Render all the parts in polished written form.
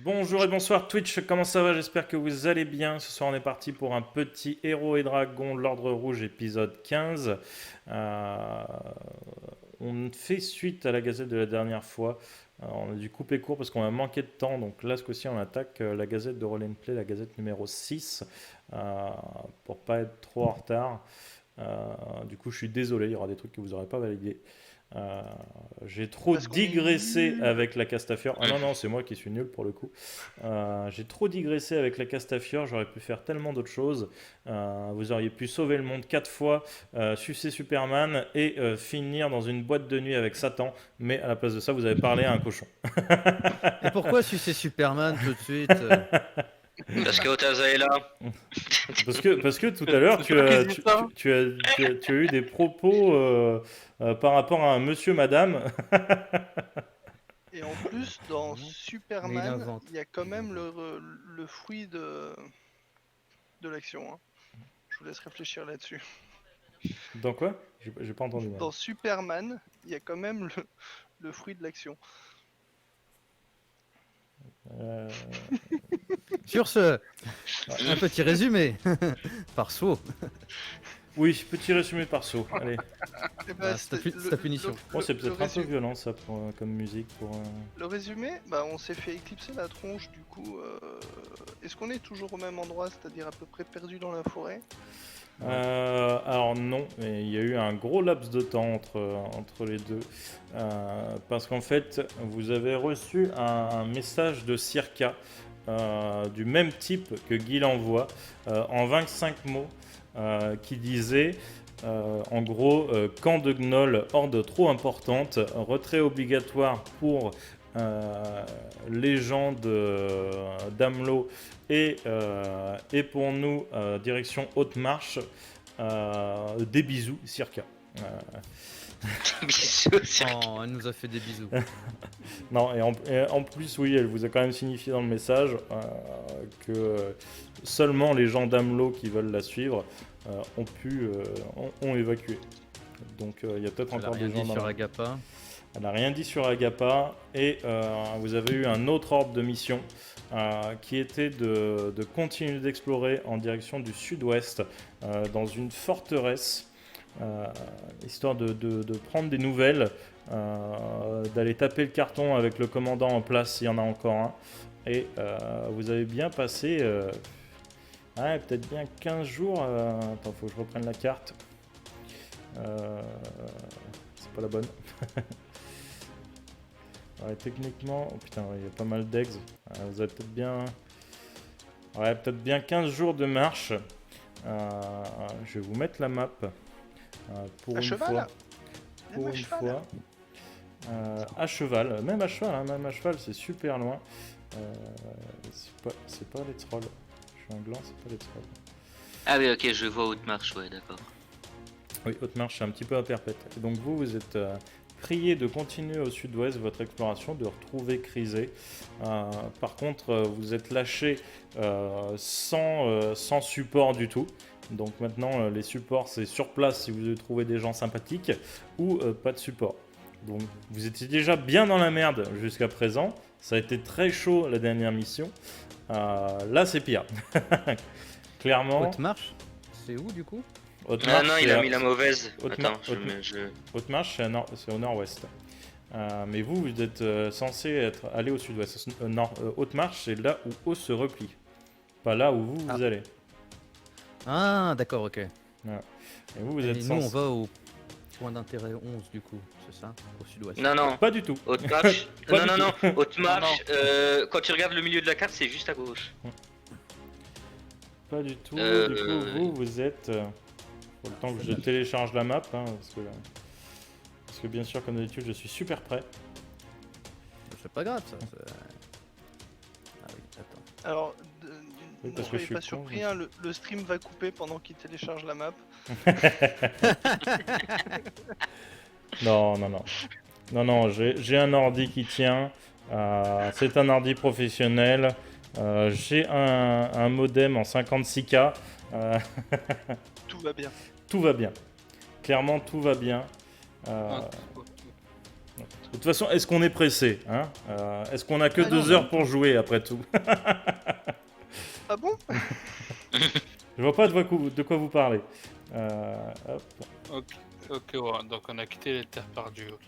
Bonjour et bonsoir Twitch, comment ça va? J'espère que vous allez bien. Ce soir on est parti pour un petit Héros et Dragons, l'Ordre Rouge, épisode 15. Euh, on fait suite à la gazette de la dernière fois. On a dû couper court parce qu'on a manqué de temps. Donc là ce coup-ci on attaque la gazette de Roll Play, la gazette numéro 6, pour pas être trop en retard. Du coup je suis désolé, il y aura des trucs que vous n'aurez pas validés. Euh, j'ai trop digressé avec la Castafiore. Ah non, non, c'est moi qui suis nul pour le coup. J'ai trop digressé avec la Castafiore. J'aurais pu faire tellement d'autres choses. Vous auriez pu sauver le monde 4 fois, sucer Superman et finir dans une boîte de nuit avec Satan. Mais à la place de ça, vous avez parlé à un cochon. Et pourquoi sucer Superman tout de suite Parce que Otaza est là. Parce que tout à l'heure, tu as eu des propos par rapport à un monsieur, madame. Et en plus, dans Mais il Superman, invente. il y a quand même le fruit de l'action. Hein. Je vous laisse réfléchir là-dessus. Dans quoi? J'ai pas entendu. Dans Superman, il y a quand même le fruit de l'action. Sur ce, un petit résumé par Swo. Oui, petit résumé par saut. Allez. Eh ben, c'est ta punition. Bon, c'est peut-être un peu résumé- violent ça comme musique pour. Le résumé, bah, on s'est fait éclipser la tronche du coup. Est-ce qu'on est toujours au même endroit, c'est-à-dire à peu près perdu dans la forêt? Alors non, mais il y a eu un gros laps de temps entre les deux. Parce qu'en fait, vous avez reçu un message de Circa du même type que Guy l'envoie en 25 mots qui disait en gros camp de Gnoll, horde trop importante, retrait obligatoire pour les gens d'Amelot et pour nous direction haute marche. Des bisous, Circa. Bisous, Oh, elle nous a fait des bisous. Non, et en plus, oui, elle vous a quand même signifié dans le message que seulement les gens d'Amelot qui veulent la suivre ont évacué. Donc il y a peut-être Elle a encore rien des gens dit dans sur Agapa. Elle n'a rien dit sur Agapa et vous avez eu un autre ordre de mission qui était de continuer d'explorer en direction du sud-ouest dans une forteresse, histoire de prendre des nouvelles, d'aller taper le carton avec le commandant en place s'il y en a encore un. Et vous avez bien passé peut-être bien 15 jours. Attends, faut que je reprenne la carte. C'est pas la bonne. Ouais, techniquement, oh putain, il y a pas mal d'ex. Vous avez peut-être bien. Ouais, peut-être bien 15 jours de marche. Je vais vous mettre la map pour À une cheval fois. Même Pour à une cheval. fois. À cheval, même à cheval, c'est super loin. C'est pas les trolls. Je suis un gland, c'est pas les trolls. Ah oui, ok, je vois Haute Marche, ouais, d'accord. Oui, haute marche, c'est un petit peu à perpète. Et donc vous êtes prié de continuer au sud-ouest votre exploration, de retrouver Crisé. Par contre, vous êtes lâché sans support du tout. Donc maintenant, les supports, c'est sur place si vous devez trouver des gens sympathiques ou pas de support. Donc vous étiez déjà bien dans la merde jusqu'à présent. Ça a été très chaud la dernière mission. Là, c'est pire. Clairement. Haute marche. C'est où du coup? Haute Ah marche, non, il a mis la mauvaise. Haute Attends, Mar- Haute marche, c'est au nord-ouest. Mais vous êtes censé aller au sud-ouest. Haute marche, c'est là où Haut se replie. Pas là où vous Ah. allez. Ah, d'accord, ok. Et vous Et êtes nous, censé. on va au point d'intérêt 11 du coup, c'est ça? Au sud-ouest. Non, non, Pas du tout. Haute Marche. Pas non, du non, tout. non, Haute Marche, quand tu regardes le milieu de la carte, c'est juste à gauche. Pas du tout. Euh, Du coup, vous êtes. Pour le temps que je télécharge la map, hein, parce que bien sûr, comme d'habitude, je suis super prêt. C'est pas grave ça. Ah oui, attends. Alors, Oui, ne parce que je soyez suis pas con, surpris, je- hein, le stream va couper pendant qu'il télécharge la map. Non, non, non. Non, non, j'ai un ordi qui tient. C'est un ordi professionnel. J'ai un modem en 56K. Tout va bien. Tout va bien. Clairement, tout va bien. toute façon, est-ce qu'on est pressé hein Est-ce qu'on a que Ah non, 2 heures pour jouer après tout? Ah bon? Je vois pas de quoi vous parlez. Hop. Ok, ouais, donc on a quitté les terres perdues. Ok.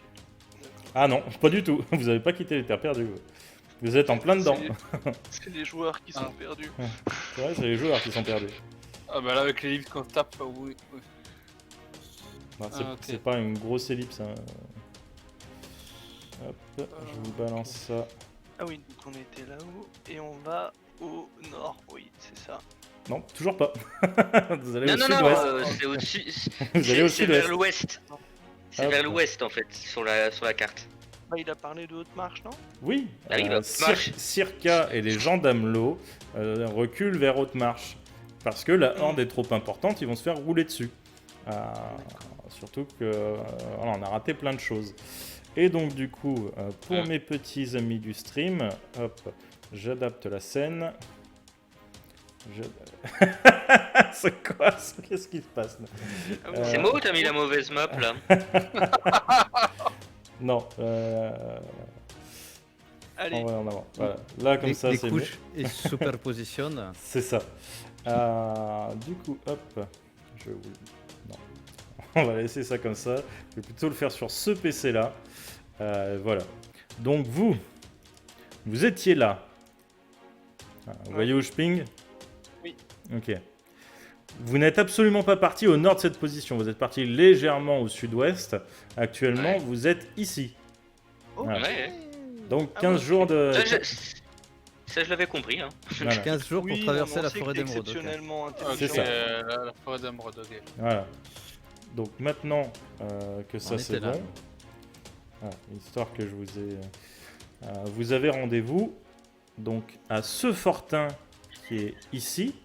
Ah non, pas du tout. Vous avez pas quitté les terres perdues. Vous êtes en plein dedans. C'est les joueurs qui sont perdus. C'est vrai, c'est les joueurs qui sont perdus. Ah bah là avec les livres qu'on tape, oui. Non, Ah, ok. c'est pas une grosse ellipse. Hein. Hop, je vous balance ça. Ah oui, donc on était là-haut et on va au nord, oui, c'est ça. Non, toujours pas. Vous allez Non, au non, non, sud-ouest. c'est au-dessus. Vous allez au C'est vers sud-ouest. l'ouest. C'est Hop. vers l'ouest en fait, sur la carte. Bah, il a parlé de haute marche, non? Oui, Ah oui, bah, marche. Circa et les gens d'Amelot reculent vers Haute-Marche. Parce que la horde est trop importante, ils vont se faire rouler dessus. Surtout que voilà, on a raté plein de choses. Et donc du coup, pour mes petits amis du stream, hop, j'adapte la scène. C'est quoi ça? Qu'est-ce qui se passe là? C'est moi ou t'as mis la mauvaise map là? Non. Allez, En avant. Voilà. Là comme ça les c'est mieux. couches et superpositionnent. C'est ça. Du coup, hop. Je vous... Non. On va laisser ça comme ça. Je vais plutôt le faire sur ce PC là. Voilà. Donc vous étiez là. Vous voyez où je ping? Oui. Ok. Vous n'êtes absolument pas parti au nord de cette position. Vous êtes parti légèrement au sud-ouest. Actuellement, Ouais. vous êtes ici. ok. Voilà. Ouais. Donc Ah 15 ouais. jours de... Ça, je l'avais compris. Hein. Voilà. 15 jours pour Oui, traverser non, mais la on sait forêt que t'es d'émeraude. Ok. exceptionnellement Ok, intelligent. C'est ça. la forêt d'émeraude, ok. Voilà. Donc maintenant que ça On c'est était là. bon, voilà, histoire que je vous ai... vous avez rendez-vous donc à ce fortin qui est ici,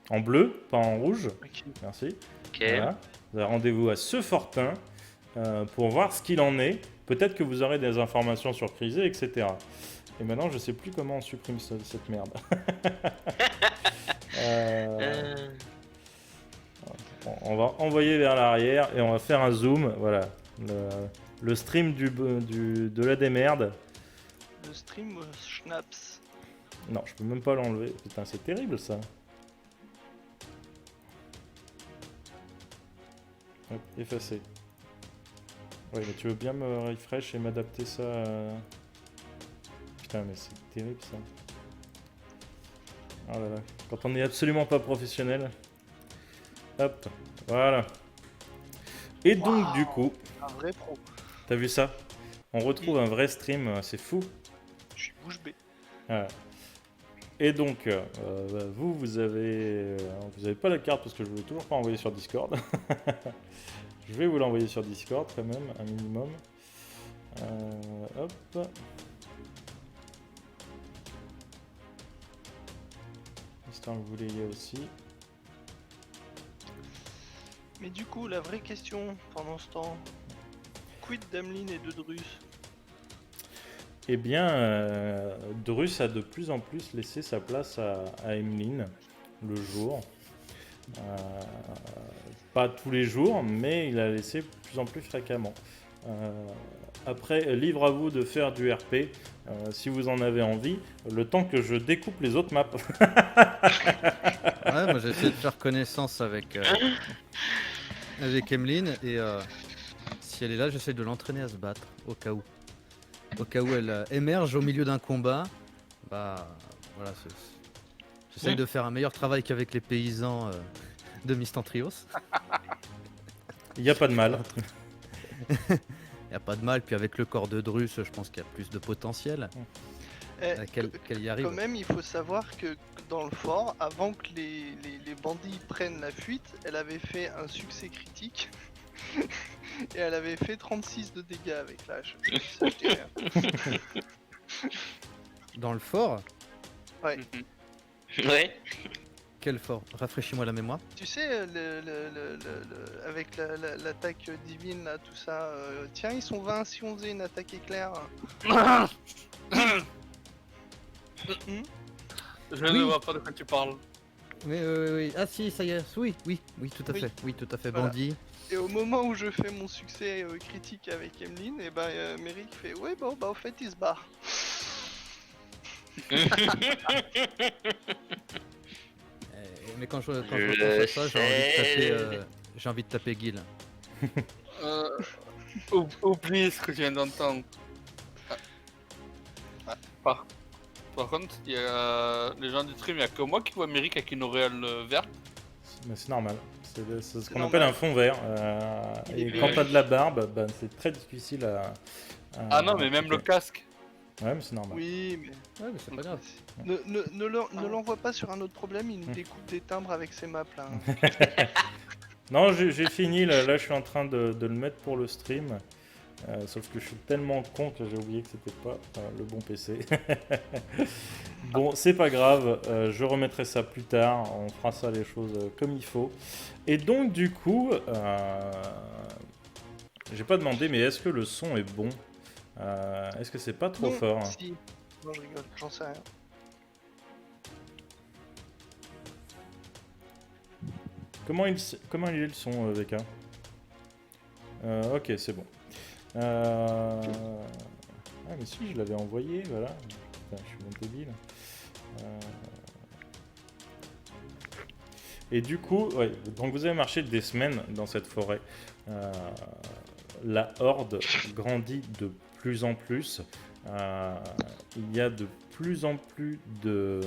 en bleu, pas en rouge. Ok. Merci. Ok. Voilà. Vous avez rendez-vous à ce fortin pour voir ce qu'il en est. Peut-être que vous aurez des informations sur Crisé, etc. Et maintenant, je sais plus comment on supprime cette merde. Bon, on va envoyer vers l'arrière et on va faire un zoom. Voilà. Le stream de la démerde. Le stream Schnaps. Non, je peux même pas l'enlever. Putain, c'est terrible ça. Hop, effacer. Ouais, mais tu veux bien me refresh et m'adapter ça Putain, mais c'est terrible ça. Oh là là. Quand on n'est absolument pas professionnel. Hop, voilà. Et donc, Waouh. du coup, Un vrai pro. t'as vu ça? On retrouve un vrai stream, c'est fou. Je suis bouche bée. Voilà. Et donc, vous avez pas la carte parce que je ne voulais toujours pas envoyer sur Discord. Je vais vous l'envoyer sur Discord quand même, un minimum. Hop. Histoire que vous l'ayez aussi. Mais du coup, la vraie question pendant ce temps, quid d'Ameline et de Drus? Eh bien, Drus a de plus en plus laissé sa place à Emeline le jour. Pas tous les jours, mais il a laissé de plus en plus fréquemment. Après, libre à vous de faire du RP si vous en avez envie, le temps que je découpe les autres maps. Ouais, moi j'ai essayé de faire connaissance avec Emeline et si elle est là, j'essaie de l'entraîner à se battre au cas où. Au cas où elle émerge au milieu d'un combat, bah voilà, j'essaie de faire un meilleur travail qu'avec les paysans de Mistantrios. Il n'y a pas de mal. Y a pas de mal, puis avec le corps de Drus, je pense qu'il y a plus de potentiel qu'elle y arrive. Quand même, il faut savoir que dans le fort, avant que les bandits prennent la fuite, elle avait fait un succès critique. Et elle avait fait 36 de dégâts avec l'âge. Ça, je dirais. Dans le fort, Ouais. Ouais. quel fort? Rafraîchis-moi la mémoire. Tu sais, avec l'attaque divine, là, tout ça. Tiens, ils sont 20 si on faisait une attaque éclair. Je ne vois pas de quoi tu parles. Oui. Ah si, ça y est. Oui, tout à Oui. fait. Oui, tout à fait. Voilà. Bandit. Et au moment où je fais mon succès critique avec Emeline, et ben Merrick fait ouais bon bah au fait il se barre. Mais quand je Je pense à ça, sais. j'ai envie de taper Guil. Euh, Oublie ce que je viens d'entendre. Par contre, il y a les gens du stream, il n'y a que moi qui vois Merrick avec une auréole verte. Mais c'est normal. C'est ce C'est qu'on normal. appelle un fond vert. Il est Et vert. quand t'as de la barbe, ben, c'est très difficile à. Ah non, mais même le casque. Ouais, mais c'est normal. Oui mais Ouais, mais c'est pas grave. ne l'envoie pas sur un autre problème, il nous découpe des timbres avec ses maps là. Non, j'ai fini. Là, je suis en train de le mettre pour le stream. Sauf que je suis tellement con que j'ai oublié que c'était pas le bon PC. Bon, c'est pas grave, je remettrai ça plus tard, on fera ça les choses comme il faut. Et donc du coup, j'ai pas demandé, mais est-ce que le son est bon? Est-ce que c'est pas trop Non, fort, hein? Si. Non je rigole, j'en sais rien. Comment il est le son, VK? Ok, c'est bon. Ah mais si, je l'avais envoyé, voilà. Putain, je suis bon débile. Et du coup, ouais, donc vous avez marché des semaines dans cette forêt. La horde grandit de plus en plus. Il y a de plus en plus de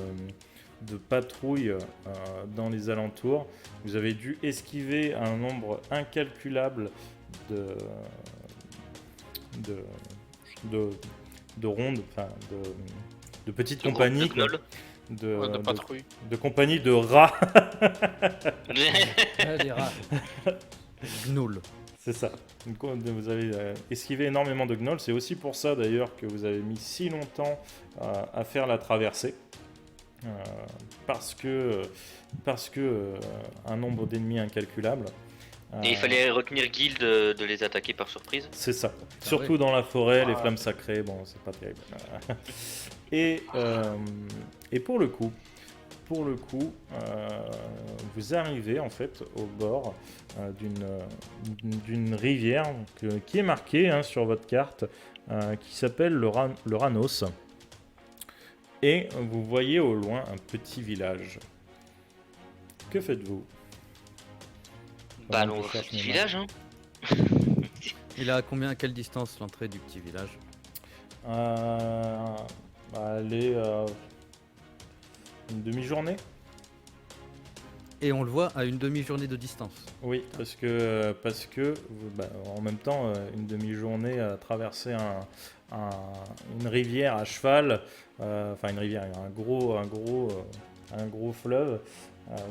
patrouilles dans les alentours. Vous avez dû esquiver un nombre incalculable de rondes, enfin de petites De compagnies, gros gnolls. De patrouille. de compagnies de rats. Ouais, des rats. Gnoul. C'est ça. Donc, vous avez esquivé énormément de gnolls. C'est aussi pour ça d'ailleurs que vous avez mis si longtemps à faire la traversée. Parce que un nombre d'ennemis incalculable. Et il fallait retenir Guild de les attaquer par surprise. C'est ça. Ah Surtout oui. dans la forêt, les Ah. flammes sacrées, bon, c'est pas terrible. Et pour le coup, vous arrivez en fait au bord d'une rivière qui est marquée hein, sur votre carte, qui s'appelle le Ranos. Et vous voyez au loin un petit village. Que faites-vous? Bah Pendant allons que je voir cherche ce mes village hein. Il a à quelle distance l'entrée du petit village? Allez, une demi-journée? Et on le voit à une demi-journée de distance. Oui, parce que en même temps, une demi-journée à traverser une rivière à cheval, enfin une rivière, un gros fleuve,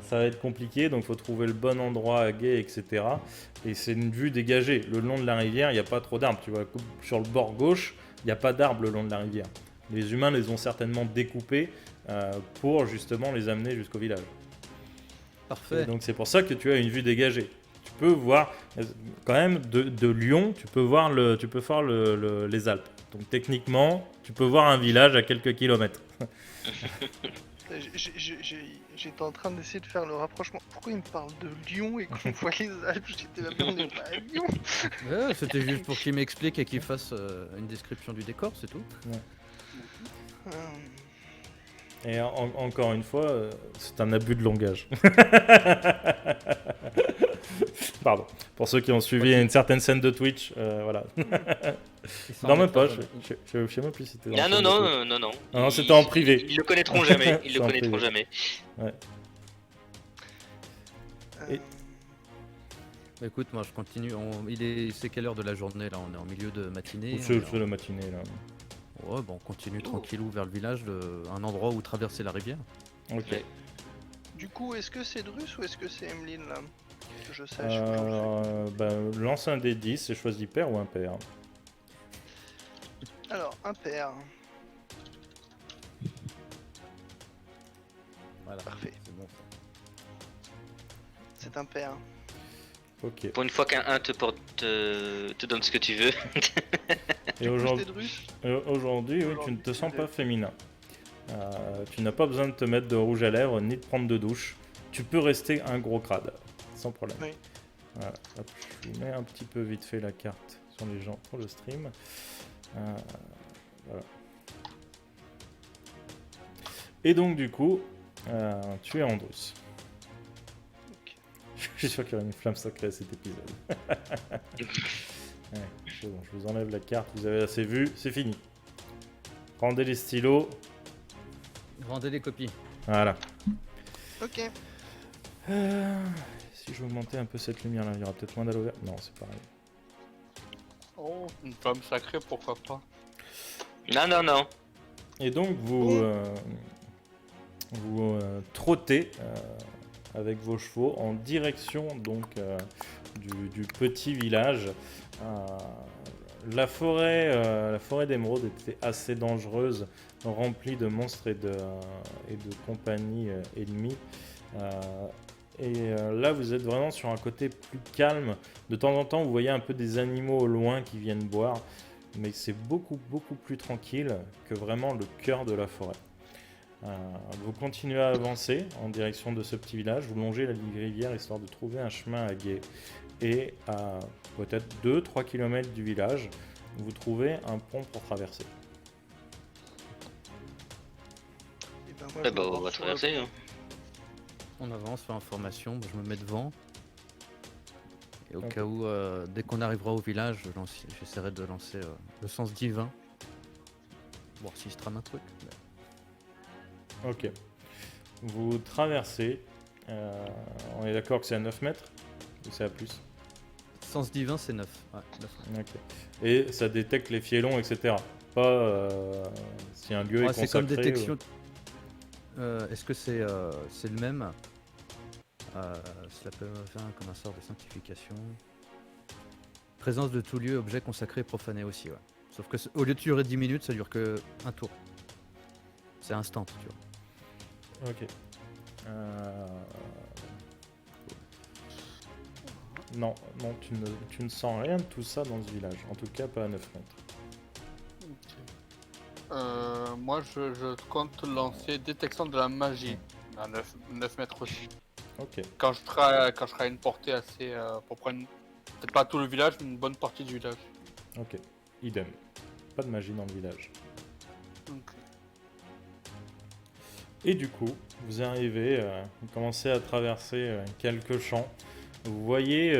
ça va être compliqué, donc il faut trouver le bon endroit à guet, etc. Et c'est une vue dégagée. Le long de la rivière, il n'y a pas trop d'arbres. Tu vois, sur le bord gauche, il n'y a pas d'arbres le long de la rivière. Les humains les ont certainement découpés pour justement les amener jusqu'au village. Et Parfait. donc c'est pour ça que tu as une vue dégagée. Tu peux voir, quand même, de Lyon, tu peux voir les Alpes. Donc techniquement, tu peux voir un village à quelques kilomètres. J'étais en train d'essayer de faire le rapprochement. Pourquoi il me parle de Lyon et qu'on voit les Alpes? J'étais là, mais on n'est pas à Lyon. Ouais, c'était juste pour qu'il m'explique et qu'il fasse une description du décor, c'est tout. Et encore une fois, c'est un abus de langage. Pardon. Pour ceux qui ont suivi une certaine scène de Twitch, voilà. Il s'en Non, même remettra pas. jamais. Je sais même plus si c'était dans Ah la non, scène de Twitch. non. Ah non, c'était en privé. Ils le connaîtront jamais. Ils C'est le en connaîtront privé. jamais. Et- Bah, écoute, moi je continue. C'est quelle heure de la journée là? On est en milieu de matinée. C'est la matinée là. Ouais, bon, on continue tranquillou vers le village, un endroit où traverser la rivière. Ok. Du coup, est-ce que c'est Drus ou est-ce que c'est Emeline là? Que je sache. où j'en suis. Lance un des 10 et choisis pair ou impair. Alors, impair. Voilà. Parfait. C'est bon, ça. C'est impair. Ok. Pour une fois qu'un 1 te donne ce que tu veux. Et Aujourd'hui, Drus. aujourd'hui, oui, tu ne te sens pas féminin. Tu n'as pas besoin de te mettre de rouge à lèvres ni de prendre de douche. tu peux rester un gros crade, sans problème. Oui. Voilà. Hop, je vous mets un petit peu vite fait la carte sur les gens pour le stream. Voilà. Et donc du coup, tu es Andrus. Ok. Je suis sûr qu'il y aura une flamme sacrée à cet épisode. Ouais, c'est bon, je vous enlève la carte, vous avez assez vu, c'est fini. Rendez les stylos. Rendez les copies. Voilà. Ok. Si je augmentais un peu cette lumière là, il y aura peut-être moins d'aloe vera. Non, c'est pareil. Oh, une femme sacrée, pourquoi pas. Non. Et donc vous, trottez avec vos chevaux en direction donc du petit village. La forêt d'émeraude était assez dangereuse, remplie de monstres et de compagnies ennemies. Là, vous êtes vraiment sur un côté plus calme. De temps en temps, vous voyez un peu des animaux au loin qui viennent boire, mais c'est beaucoup plus tranquille que vraiment le cœur de la forêt. Vous continuez à avancer en direction de ce petit village, vous longez la rivière histoire de trouver un chemin à gué. Et à peut-être 2-3 km du village, vous trouvez un pont pour traverser. Et ben, moi, Eh je bah, me on rends va sur le traverser. pont. Hein. On avance, fait information, je me mets devant. Et au Ok. cas où, dès qu'on arrivera au village, j'essaierai de lancer le sens divin. Voir s'il se trame un truc. Ok. Vous traversez. On est d'accord que c'est à 9 mètres ou c'est à plus? Sens divin, c'est 9. Ouais, 9. Ok. Et ça détecte les fielons, etc. Pas si un lieu est Ouais, consacré. c'est comme détection. Est-ce que c'est le même Cela peut faire comme un sort de sanctification. Présence de tout lieu, objet consacré et profané aussi, ouais. Sauf que au lieu de durer 10 minutes, ça dure que un tour. C'est instant, tu vois. Ok. Non, tu ne sens rien de tout ça dans ce village. En tout cas, pas à 9 mètres. Moi, je compte lancer détection de la magie à 9 mètres aussi. Ok. Quand je serai à une portée assez pour prendre peut-être pas tout le village, mais une bonne partie du village. Ok. Idem. Pas de magie dans le village. Donc, Et du coup, vous arrivez, vous commencez à traverser quelques champs. Vous voyez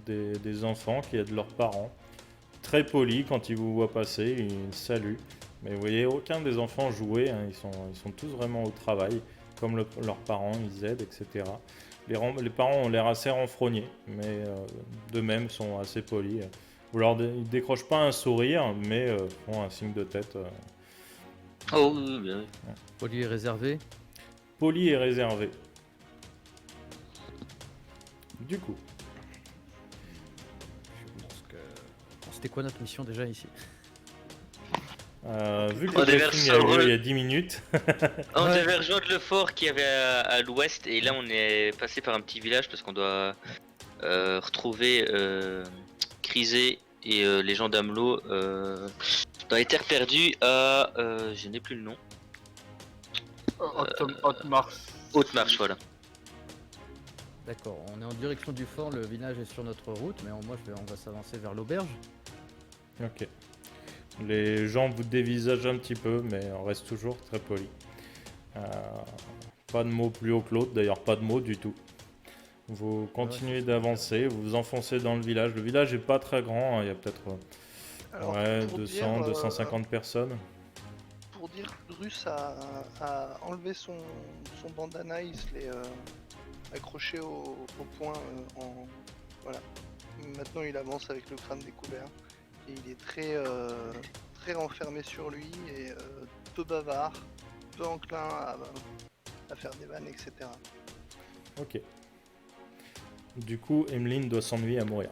des enfants qui aident leurs parents. Très polis quand ils vous voient passer, ils saluent. Mais vous voyez aucun des enfants jouer, hein. Ils sont tous vraiment au travail, comme leurs parents, ils aident, etc. Les parents ont l'air assez renfrognés, mais d'eux-mêmes sont assez polis. Ils décrochent pas un sourire, mais font un signe de tête. Oh, oui, bien. Poli est réservé. Poli et réservé. Du coup, C'était quoi notre mission déjà ici? vu que On le devait briefing a eu lieu recevoir- il y a 10 minutes, On Ouais. devait rejoindre le fort qui avait à l'ouest et là on est passé par un petit village parce qu'on doit retrouver Crisé et les gens d'Amelot dans les terres perdues à je n'ai plus le nom. haute marche. Haute marche, voilà. D'accord, on est en direction du fort, le village est sur notre route, mais on va s'avancer vers l'auberge. ok. Les gens vous dévisagent un petit peu, mais on reste toujours très poli. Pas de mots plus haut que l'autre, d'ailleurs pas de mots du tout. Vous continuez d'avancer, vous vous enfoncez dans le village. Le village est pas très grand, hein, il y a peut-être Alors, ouais, pour 200, dire, 250 personnes. Pour dire, Drus a enlevé son bandana, il se l'est accroché au point voilà. Maintenant il avance avec le crâne découvert et il est très renfermé sur lui et peu bavard, peu enclin à faire des vannes, etc. Ok. Du coup, Emeline doit s'ennuyer à mourir.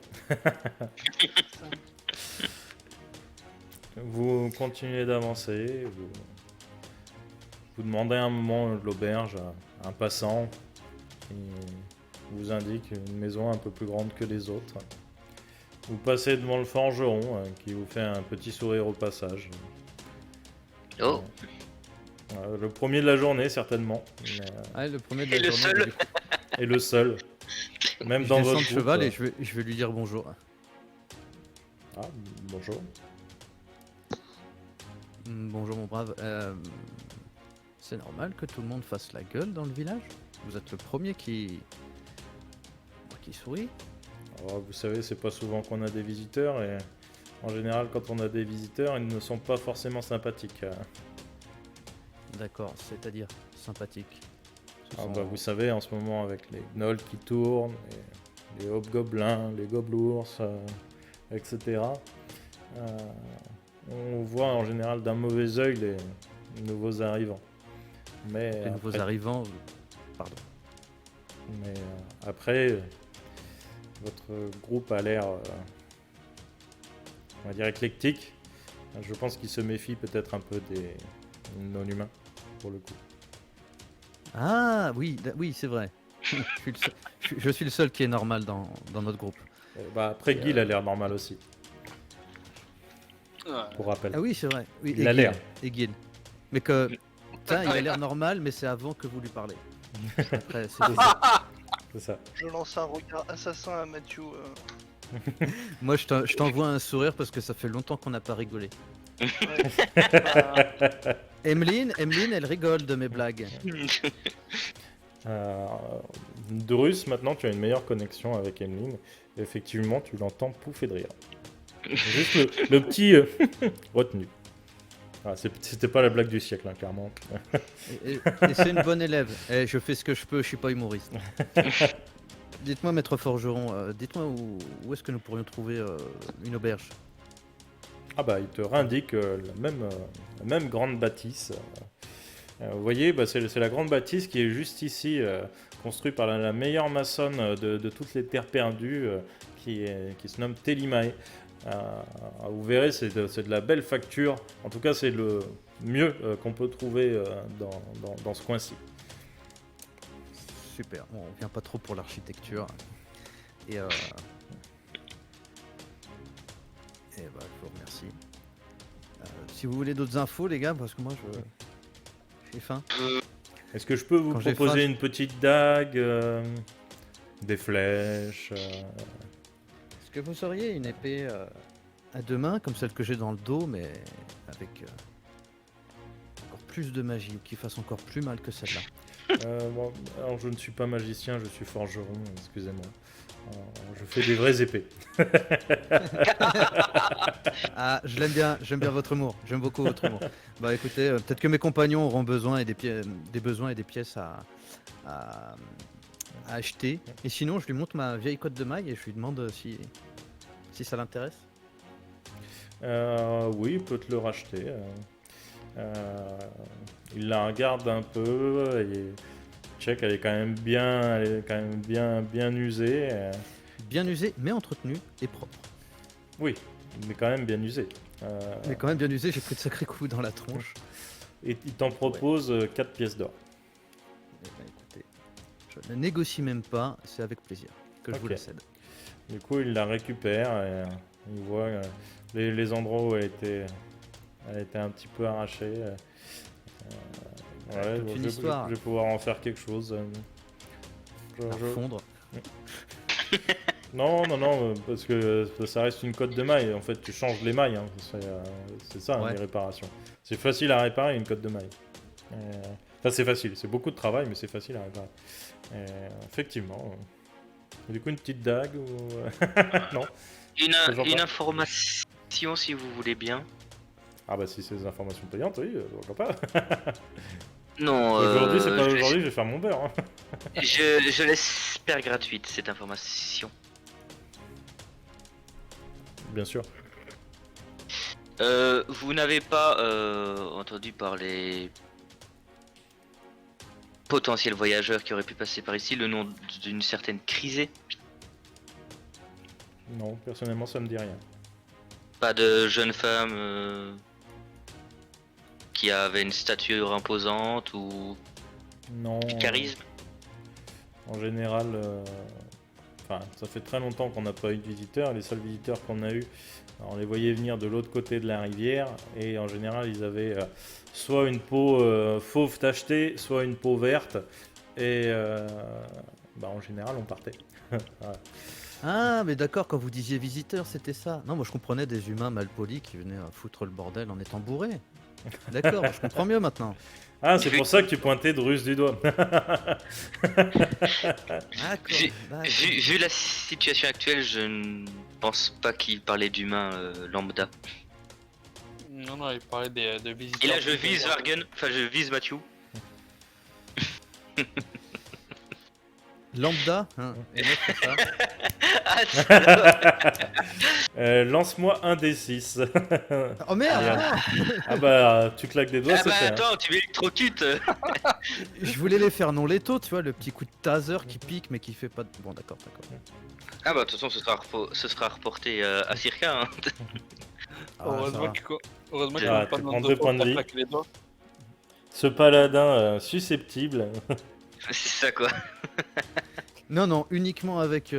Vous continuez d'avancer, vous demandez un moment de l'auberge à un passant qui vous indique une maison un peu plus grande que les autres. Vous passez devant le forgeron qui vous fait un petit sourire au passage. Oh, Le premier de la journée, certainement. Mais, Ah, le premier de la Et le journée, seul. bah, du coup, et le seul. Même je dans descends votre de groupe. cheval et je vais lui dire bonjour. Ah, bonjour. Bonjour mon brave. C'est normal que tout le monde fasse la gueule dans le village? Vous êtes le premier qui sourit? Oh, vous savez, c'est pas souvent qu'on a des visiteurs et en général, quand on a des visiteurs, ils ne sont pas forcément sympathiques. D'accord, c'est-à-dire sympathique. Ce Ah, sont- bah, vous savez, en ce moment, avec les gnolls qui tournent, les hobgoblins, les gobelours, etc., euh, on voit en général d'un mauvais œil les nouveaux arrivants. Mais Les nouveaux après, arrivants, pardon. mais, après, votre groupe a l'air, on va dire, éclectique. Je pense qu'il se méfie peut-être un peu des non-humains, pour le coup. Ah oui, oui, c'est vrai. Je suis le seul qui est normal dans notre groupe. Bah, après, Guy, il a l'air normal aussi, Ouais. pour rappel. Ah oui, c'est vrai. Oui, Il a l'air. Et Guil. Mais que. Putain, il a l'air normal, mais c'est avant que vous lui parlez. Après, c'est C'est ça. Je lance un regard assassin à Mathieu. Moi, je t'envoie un sourire parce que ça fait longtemps qu'on n'a pas rigolé. Emeline, elle rigole de mes blagues. Drus, maintenant, tu as une meilleure connexion avec Emeline. Effectivement, tu l'entends pouffer de rire. Juste le petit retenu. Ah, c'était pas la blague du siècle, hein, clairement. Et c'est une bonne élève. Et je fais ce que je peux, je suis pas humoriste. Dites-moi, maître forgeron, dites-moi où est-ce que nous pourrions trouver une auberge? Ah bah, il te réindique la même grande bâtisse. Vous voyez, bah, c'est la grande bâtisse qui est juste ici, construite par la meilleure maçonne de toutes les terres perdues, qui se nomme Telimae. Vous verrez, c'est de la belle facture. En tout cas, c'est le mieux qu'on peut trouver dans ce coin-ci. Super. Bon, on vient pas trop pour l'architecture. Et bah, je vous remercie. Si vous voulez d'autres infos, les gars, parce que moi, j'ai faim. Est-ce que je peux vous Quand j'ai proposer faim, une petite dague, des flèches Est-ce que vous auriez une épée à deux mains, comme celle que j'ai dans le dos, mais avec encore plus de magie, ou qui fasse encore plus mal que celle-là? Bon, alors je ne suis pas magicien, je suis forgeron, excusez-moi. Je fais des vraies épées. Ah, j'aime bien votre humour, j'aime beaucoup votre humour. Bah écoutez, peut-être que mes compagnons auront besoin et des besoins et des pièces à acheter. Et sinon, je lui montre ma vieille cotte de maille et je lui demande si ça l'intéresse. Oui, il peut te le racheter. Il la regarde un peu et check, elle est quand même bien usée. Bien usé, mais entretenu et propre. Oui, mais quand même bien usée. Mais quand même bien usé, j'ai pris de sacrés coups dans la tronche. Et il t'en propose 4 pièces d'or. Eh ben, écoutez, je ne négocie même pas, c'est avec plaisir que je vous Ok. la cède. Du coup, il la récupère et il voit les endroits où elle était un petit peu arrachée. Ouais, toute bon, une histoire. je vais pouvoir en faire quelque chose. À fondre. Non, parce que ça reste une cotte de maille. En fait, tu changes les mailles. Hein. C'est ça, hein, Ouais. les réparations. C'est facile à réparer une cotte de maille. Enfin, c'est facile. C'est beaucoup de travail, mais c'est facile à réparer. Effectivement. Du coup, une petite dague ou... Non. Toujours Une pas. information si vous voulez bien. Ah bah si c'est des informations payantes, oui, pourquoi pas. Non, Aujourd'hui, c'est pas je, aujourd'hui, je vais faire mon beurre. Hein. je l'espère gratuite cette information. Bien sûr. Vous n'avez pas entendu parler potentiels voyageurs qui auraient pu passer par ici le nom d'une certaine Crisée? Non, personnellement, ça me dit rien. Pas de jeune femme qui avait une stature imposante ou Non. du charisme? En général, enfin, ça fait très longtemps qu'on n'a pas eu de visiteurs. Les seuls visiteurs qu'on a eu, on les voyait venir de l'autre côté de la rivière et en général, ils avaient soit une peau fauve tachetée, soit une peau verte. Et en général, on partait. Voilà. Ah, mais d'accord, quand vous disiez visiteurs, c'était ça. Non, moi je comprenais des humains malpolis qui venaient foutre le bordel en étant bourrés. D'accord, je comprends mieux maintenant. Ah, c'est pour ça que tu pointais Drus du doigt. D'accord, Vu, d'accord. vu la situation actuelle, je ne pense pas qu'il parlait d'humains lambda. Non, il parlait de visiteurs. Et là, je vise Vargen, enfin, je vise Mathieu. Lambda, hein, et moi, c'est ça. Ah, c'est- Lance-moi un des 6. Oh merde, Regarde. non. Ah bah, tu claques des doigts, ah c'est bah fait. Hein. attends, tu m'électrocutes. Je voulais les faire non létaux, tu vois, le petit coup de taser qui pique mais qui fait pas de... Bon, d'accord. Ah bah de toute façon, ce sera reporté à Circa. Hein. Ah, ça Heureusement va. Ah, qu'il n'y a pas tu de prends nombre deux de points de fois vie. t'as claqué les doigts. Ce paladin susceptible. C'est ça quoi. Non, uniquement avec...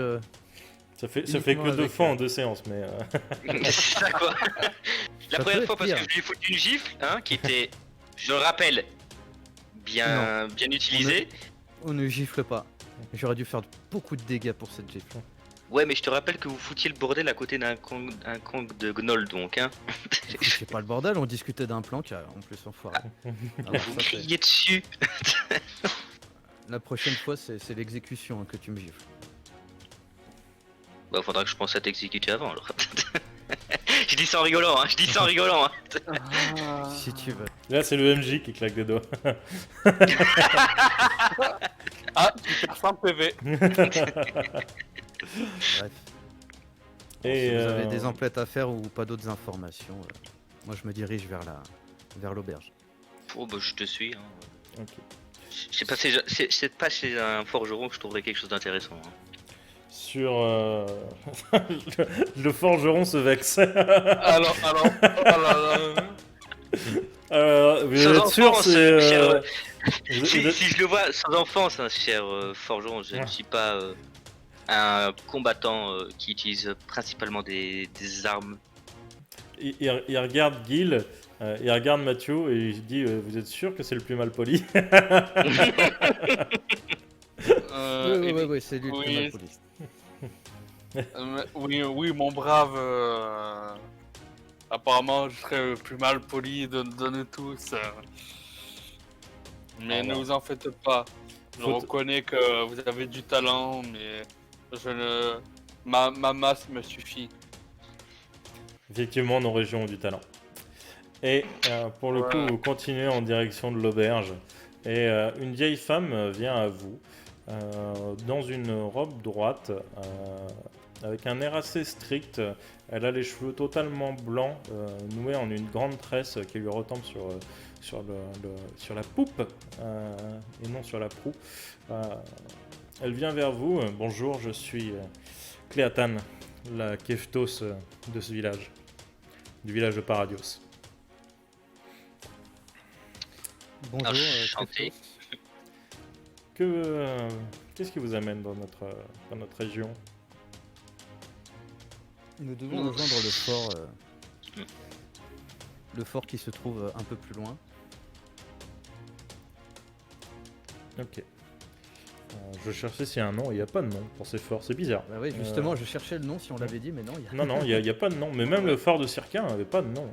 Ça fait Uniquement que 2 avec, fois en 2 séances, mais. C'est ça quoi. La Ça première peut fois être parce que pire. je lui ai foutu une gifle, hein, qui était, je le rappelle, bien utilisée. On ne gifle pas. J'aurais dû faire beaucoup de dégâts pour cette gifle. Ouais, mais je te rappelle que vous foutiez le bordel à côté d'un Kong de Gnoll donc, hein. C'est pas le bordel, on discutait d'un plan qui a en plus enfoiré. Ah bon, Vous ça, c'est- criez dessus. La prochaine fois, c'est l'exécution hein, que tu me gifles. Bah, faudra que je pense à t'exécuter avant alors. Je dis ça en rigolant, hein. Je dis ça en rigolant, hein. Si tu veux. Là, c'est le MJ qui claque des doigts. Ah, tu perds 100 PV. Bref. Et Si vous avez des emplettes à faire ou pas d'autres informations, moi je me dirige vers l'auberge. Oh bah je te suis, hein. Ok. C'est pas chez un forgeron que je trouverais quelque chose d'intéressant. Hein. Sur. le forgeron se vexe. Alors, Vous Sans êtes sûr, enfance, c'est. cher- vous Si, êtes- si je le vois sans enfance, hein, cher forgeron, je ne suis pas un combattant qui utilise principalement des armes. il regarde Gil, il regarde Mathieu et il dit vous êtes sûr que c'est le plus mal poli? Oui, c'est lui oui. qui m'a poli. Oui, mon brave. Apparemment, je serais le plus mal poli de nous tous. Mais Ah, ne bon. vous en faites pas. Je Faut- reconnais que vous avez du talent, mais ma masse me suffit. Effectivement, nos régions ont du talent. Et pour le coup, Ouais. vous continuez en direction de l'auberge. Et une vieille femme vient à vous dans une robe droite, avec un air assez strict. Elle a les cheveux totalement blancs, noués en une grande tresse qui lui retombe sur la poupe et non sur la proue. Elle vient vers vous. Bonjour, je suis Cléatane, la Keftos de ce village, du village de Paradios. Bonjour, Enchanté. Christophe. Qu'est-ce qui vous amène dans notre région? Nous devons rejoindre le fort. Le fort qui se trouve un peu plus loin. Ok. Je cherchais s'il y a un nom, il n'y a pas de nom pour ces forts, c'est bizarre. Bah oui, justement, je cherchais le nom si on l'avait dit, mais non, il y a... Non, il n'y a pas de nom, mais même le fort de Circa n'avait pas de nom.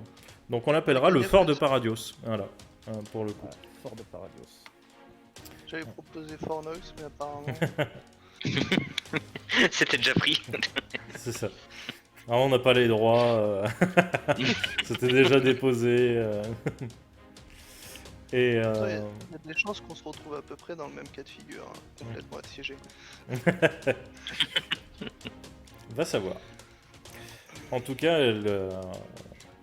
Donc on l'appellera le fort de Paradios, voilà, pour le coup. Voilà, fort de Paradios. J'avais proposé Fornox, mais apparemment. C'était déjà pris. C'est ça. Ah, on n'a pas les droits, c'était déjà déposé. Et Il y a des chances qu'on se retrouve à peu près dans le même cas de figure, hein, complètement assiégé. va savoir. En tout cas, elle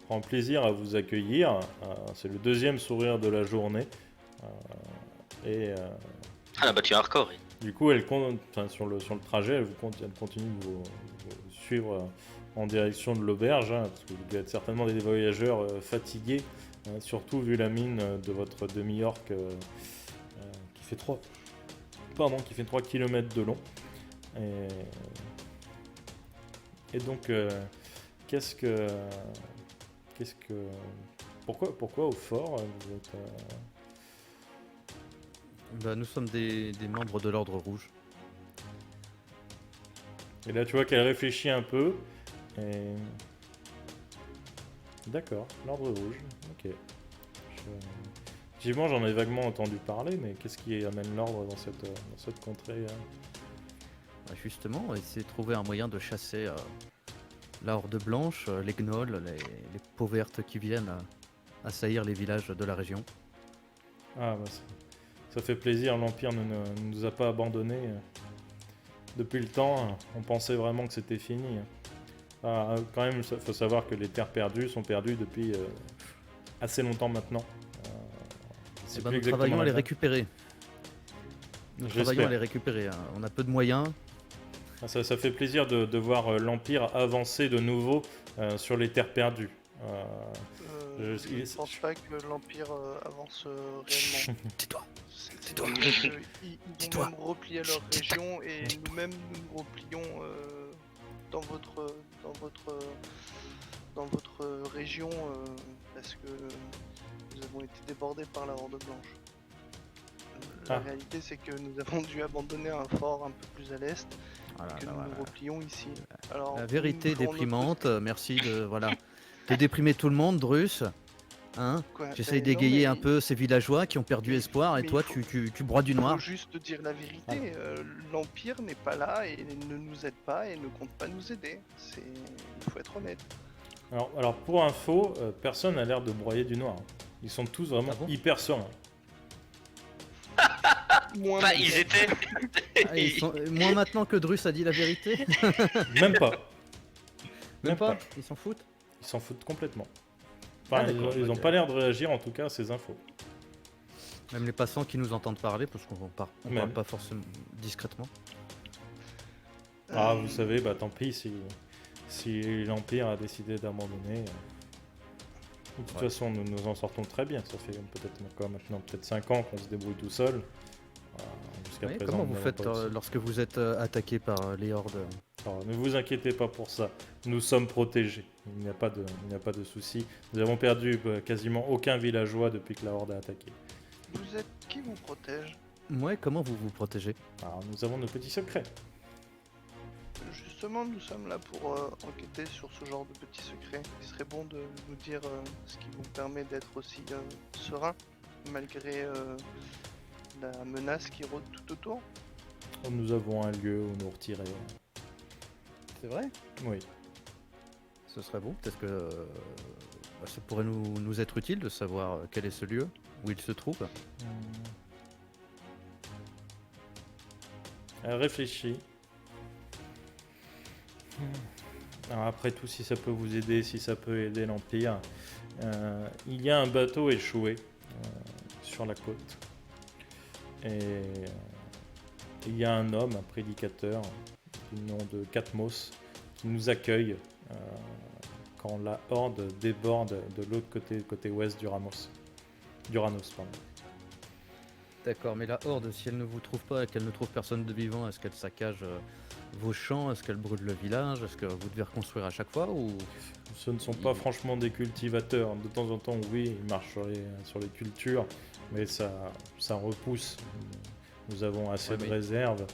prend plaisir à vous accueillir. C'est le deuxième sourire de la journée. Ah, bah tu es hardcore. Oui. Du coup, sur le trajet, elle continue de vous suivre en direction de l'auberge, hein, parce que vous devez être certainement des voyageurs fatigués, surtout vu la mine de votre demi-orque qui fait 3 km de long. Et donc, qu'est-ce que... Pourquoi au fort vous êtes, Bah, nous sommes des membres de l'Ordre Rouge. Et là, tu vois qu'elle réfléchit un peu. Et... D'accord, l'Ordre Rouge. Ok. Effectivement, j'en ai vaguement entendu parler, mais qu'est-ce qui amène l'ordre dans cette contrée Bah, justement, essayer de trouver un moyen de chasser la Horde Blanche, les gnolls, les peaux vertes qui viennent assaillir les villages de la région. Ah, bah, ça fait plaisir, l'Empire ne nous a pas abandonnés. Depuis le temps, on pensait vraiment que c'était fini. Ah, quand même, il faut savoir que les terres perdues sont perdues depuis assez longtemps maintenant. Eh ben, nous travaillons à les date. récupérer. Nous J'espère. travaillons à les récupérer. Hein. On a peu de moyens. Ah, ça fait plaisir de voir l'Empire avancer de nouveau sur les terres perdues. Je ne pense pas que l'Empire avance réellement. Tais-toi. Ils vont même replier leur région et nous-mêmes nous replions dans votre région parce que nous avons été débordés par la Horde Blanche. La réalité c'est que nous avons dû abandonner un fort un peu plus à l'est Voilà, que bah, nous voilà. nous replions ici. Alors, La vérité nous ferons déprimante. Merci de déprimer tout le monde, Drus. Hein, Quoi, j'essaye ben non, d'égayer mais un peu ces villageois qui ont perdu mais- espoir et mais toi il faut- tu broies du Il faut noir. juste dire la vérité, l'Empire n'est pas là et ne nous aide pas et ne compte pas nous aider. Il faut être honnête. Alors pour info, personne n'a l'air de broyer du noir. Ils sont tous vraiment Ah bon hyper sereins. Moins Bah, maintenant. ils étaient. Ah, ils sont... Moins maintenant que Drus a dit la vérité. Même pas. Même pas. Ils s'en foutent. Ils s'en foutent complètement. Enfin, Ah, d'accord, ils ont ok. pas l'air de réagir en tout cas à ces infos. Même les passants qui nous entendent parler parce qu'on parle Même. pas forcément discrètement. Ah, vous savez, bah tant pis si l'Empire a décidé d'abandonner. De toute Ouais. façon, nous nous en sortons très bien. Ça fait peut-être encore maintenant peut-être 5 ans qu'on se débrouille tout seul. Jusqu'à Oui, présent, comment nous vous n'avons faites pas réussi. lorsque vous êtes attaqué par les hordes? Alors, ne vous inquiétez pas pour ça. Nous sommes protégés. Il n'y a pas de souci. Nous avons perdu quasiment aucun villageois depuis que la Horde a attaqué. Vous êtes qui vous protège? Ouais, comment vous vous protégez? Alors, nous avons nos petits secrets. Justement, nous sommes là pour enquêter sur ce genre de petits secrets. Il serait bon de nous dire ce qui vous permet d'être aussi serein malgré la menace qui rôde tout autour. Nous avons un lieu où nous retirer. C'est vrai? Oui. Ce serait bon. Peut-être que ça pourrait nous être utile de savoir quel est ce lieu, où il se trouve. Elle réfléchit. Alors après tout, si ça peut vous aider, si ça peut aider l'Empire, il y a un bateau échoué sur la côte. Et il y a un homme, un prédicateur, du nom de Katmos, qui nous accueille quand la Horde déborde de l'autre côté ouest d'Uranos. Pardon. D'accord, mais la horde, si elle ne vous trouve pas et qu'elle ne trouve personne de vivant, est-ce qu'elle saccage vos champs? Est-ce qu'elle brûle le village? Est-ce que vous devez reconstruire à chaque fois ou... Ce ne sont pas franchement des cultivateurs. De temps en temps, oui, ils marchent sur les cultures, mais ça repousse. Nous avons assez Ouais, de mais- réserves.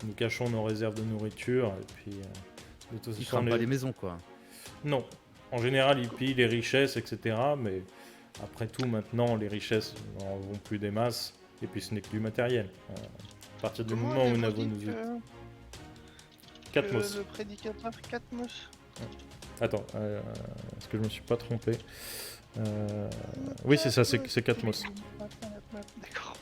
Nous cachons nos réserves de nourriture. Et puis, de toute Ils façon, crament pas les maisons, quoi. Non. En général, ils pillent les richesses, etc. Mais après tout, maintenant, les richesses n'en vont plus des masses. Et puis, ce n'est que du matériel. À partir du Comment moment où nous avez-vous avons dit nos... que Katmos. le prédicateur Katmos? Attends, est-ce que je me suis pas trompé Oui, c'est ça, c'est Katmos. D'accord.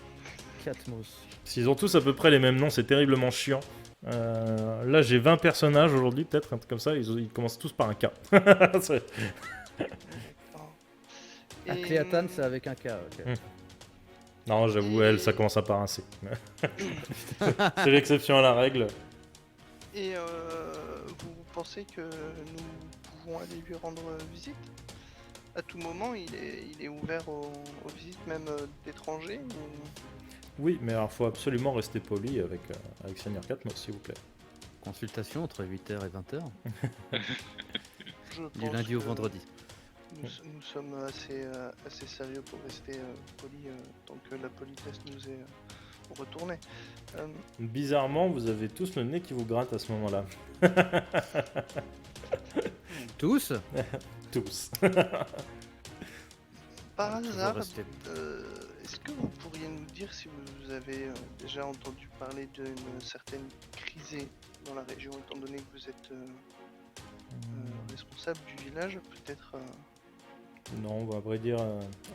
Katmos. S'ils ont tous à peu près les mêmes noms, c'est terriblement chiant. Là, j'ai 20 personnages aujourd'hui, peut-être, un truc comme ça. Ils commencent tous par un K. C'est- Akleatan, c'est avec un K, ok. Non, j'avoue, elle, ça commence par un C. C'est l'exception à la règle. Et vous pensez que nous pouvons aller lui rendre visite? À tout moment, il est ouvert aux visites, même d'étrangers ou... Oui, mais alors, faut absolument rester poli avec Seigneur Katmos, s'il vous plaît. consultation entre 8h et 20h, Je du pense lundi au que vendredi. Nous sommes assez sérieux pour rester polis tant que la politesse nous est retournée. Bizarrement, vous avez tous le nez qui vous gratte à ce moment-là. Tous Tous. Par Toujours hasard, rester- est-ce que vous pourriez nous dire si vous avez déjà entendu parler d'une certaine crisée dans la région, étant donné que vous êtes responsable du village, peut-être Non, à vrai dire,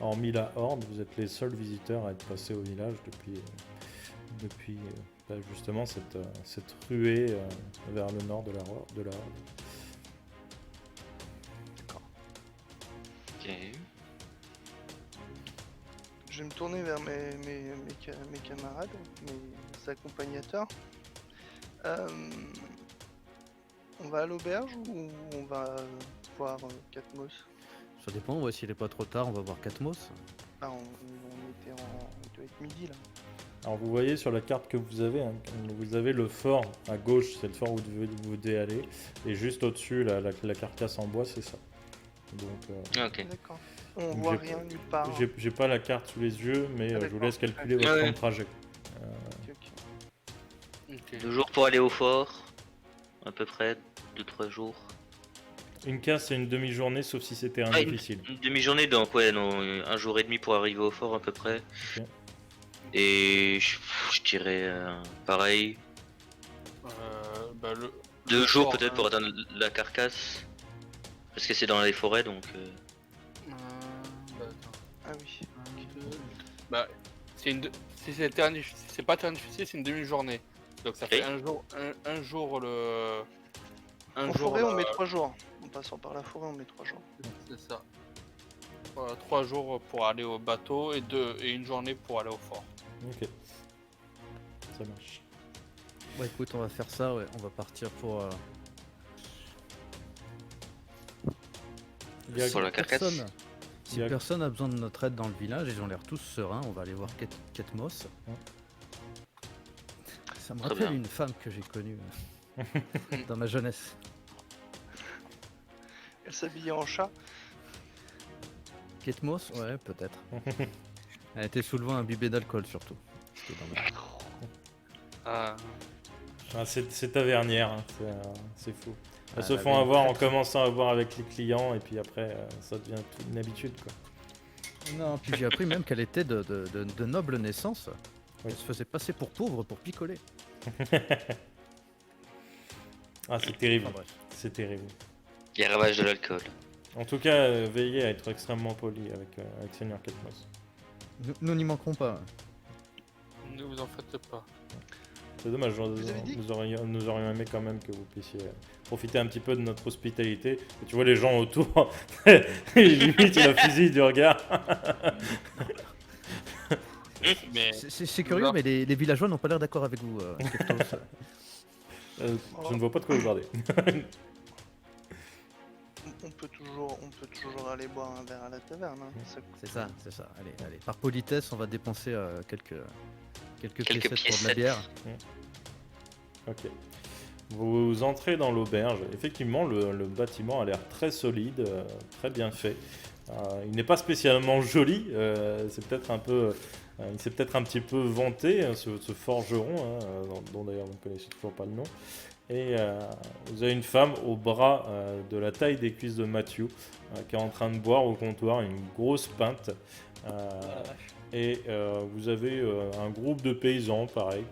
hormis la Horde, vous êtes les seuls visiteurs à être passés au village depuis justement cette ruée vers le nord de la Horde. Ok. je vais me tourner vers mes camarades, mes accompagnateurs. On va à l'auberge ou on va voir Katmos? Ça dépend, ouais, s'il est pas trop tard, on va voir Katmos. Ah, on doit être midi là. Alors vous voyez sur la carte que vous avez, hein, vous avez le fort à gauche, c'est le fort où vous devez aller, et juste au-dessus, la carcasse en bois, c'est ça. Donc, Ok. D'accord. On Donc voit j'ai- rien nulle part. j'ai pas la carte sous les yeux, mais je vous d'accord. laisse calculer Ah votre ouais. temps de trajet. Ok, ok. Ok. 2 jours pour aller au fort, à peu près, 2-3 jours. Une case, c'est une demi-journée, sauf si c'était un Ah, difficile. Une demi-journée, donc ouais, non, 1 jour et demi pour arriver au fort à peu près. Ok. Et je dirais pareil, Bah, 2 jours fort, peut-être pour atteindre la carcasse. Parce que c'est dans les forêts donc. Bah, attends. Ah oui. Bah, si c'est pas terrain difficile, c'est une demi-journée. Donc ça Ok. fait un jour le. Un En jour forêt, on la- met 3 jours. En passant par la forêt, on met 3 jours. C'est ça. Voilà, 3 jours pour aller au bateau et une journée pour aller au fort. Ok. Ça marche. Ouais, écoute, on va faire ça, ouais. On va partir pour. Il y a- Pour la carcasse. Si Il y a- personne a besoin de notre aide dans le village, ils ont l'air tous sereins, on va aller voir Katmos. Ouais. Ça me Très rappelle bien. une femme que j'ai connue dans ma jeunesse. Elle s'habillait en chat. Katmos, ouais, peut-être. Elle était sous le vent imbibée d'alcool surtout. C'était dommage. Ah, Ah, c'est tavernière, hein, c'est fou. Elles Ah, se la font veine avoir en très- commençant à boire avec les clients, et puis après, ça devient une habitude, quoi. Non, puis j'ai appris même qu'elle était de noble naissance. Oui. Elle se faisait passer pour pauvre pour picoler. Ah, c'est terrible, Enfin, bref. c'est terrible. Les ravages de l'alcool. En tout cas, veillez à être extrêmement poli avec Seigneur Katmos. Nous n'y manquerons pas. ne vous en faites pas. C'est dommage, Vous avez dit nous aurions aimé quand même que vous puissiez profiter un petit peu de notre hospitalité. Et tu vois les gens autour, et limite il a fusil du regard. Mais C'est curieux, mais les villageois n'ont pas l'air d'accord avec vous. Keftos. Je ne vois pas de quoi vous parlez. On peut toujours aller boire un verre à la taverne. Hein. Ça coûte- C'est ça, c'est ça. Allez, allez. Par politesse, on va dépenser quelques Quelques piécettes pour de la piécettes. bière. Ok. Vous entrez dans l'auberge. Effectivement, le bâtiment a l'air très solide, très bien fait. Il n'est pas spécialement joli. C'est peut-être un peu, il s'est peut-être un petit peu vanté, hein, ce forgeron, hein, dont d'ailleurs vous ne connaissez toujours pas le nom. Et vous avez une femme au bras de la taille des cuisses de Mathieu, qui est en train de boire au comptoir une grosse pinte. Et vous avez un groupe de paysans, pareil,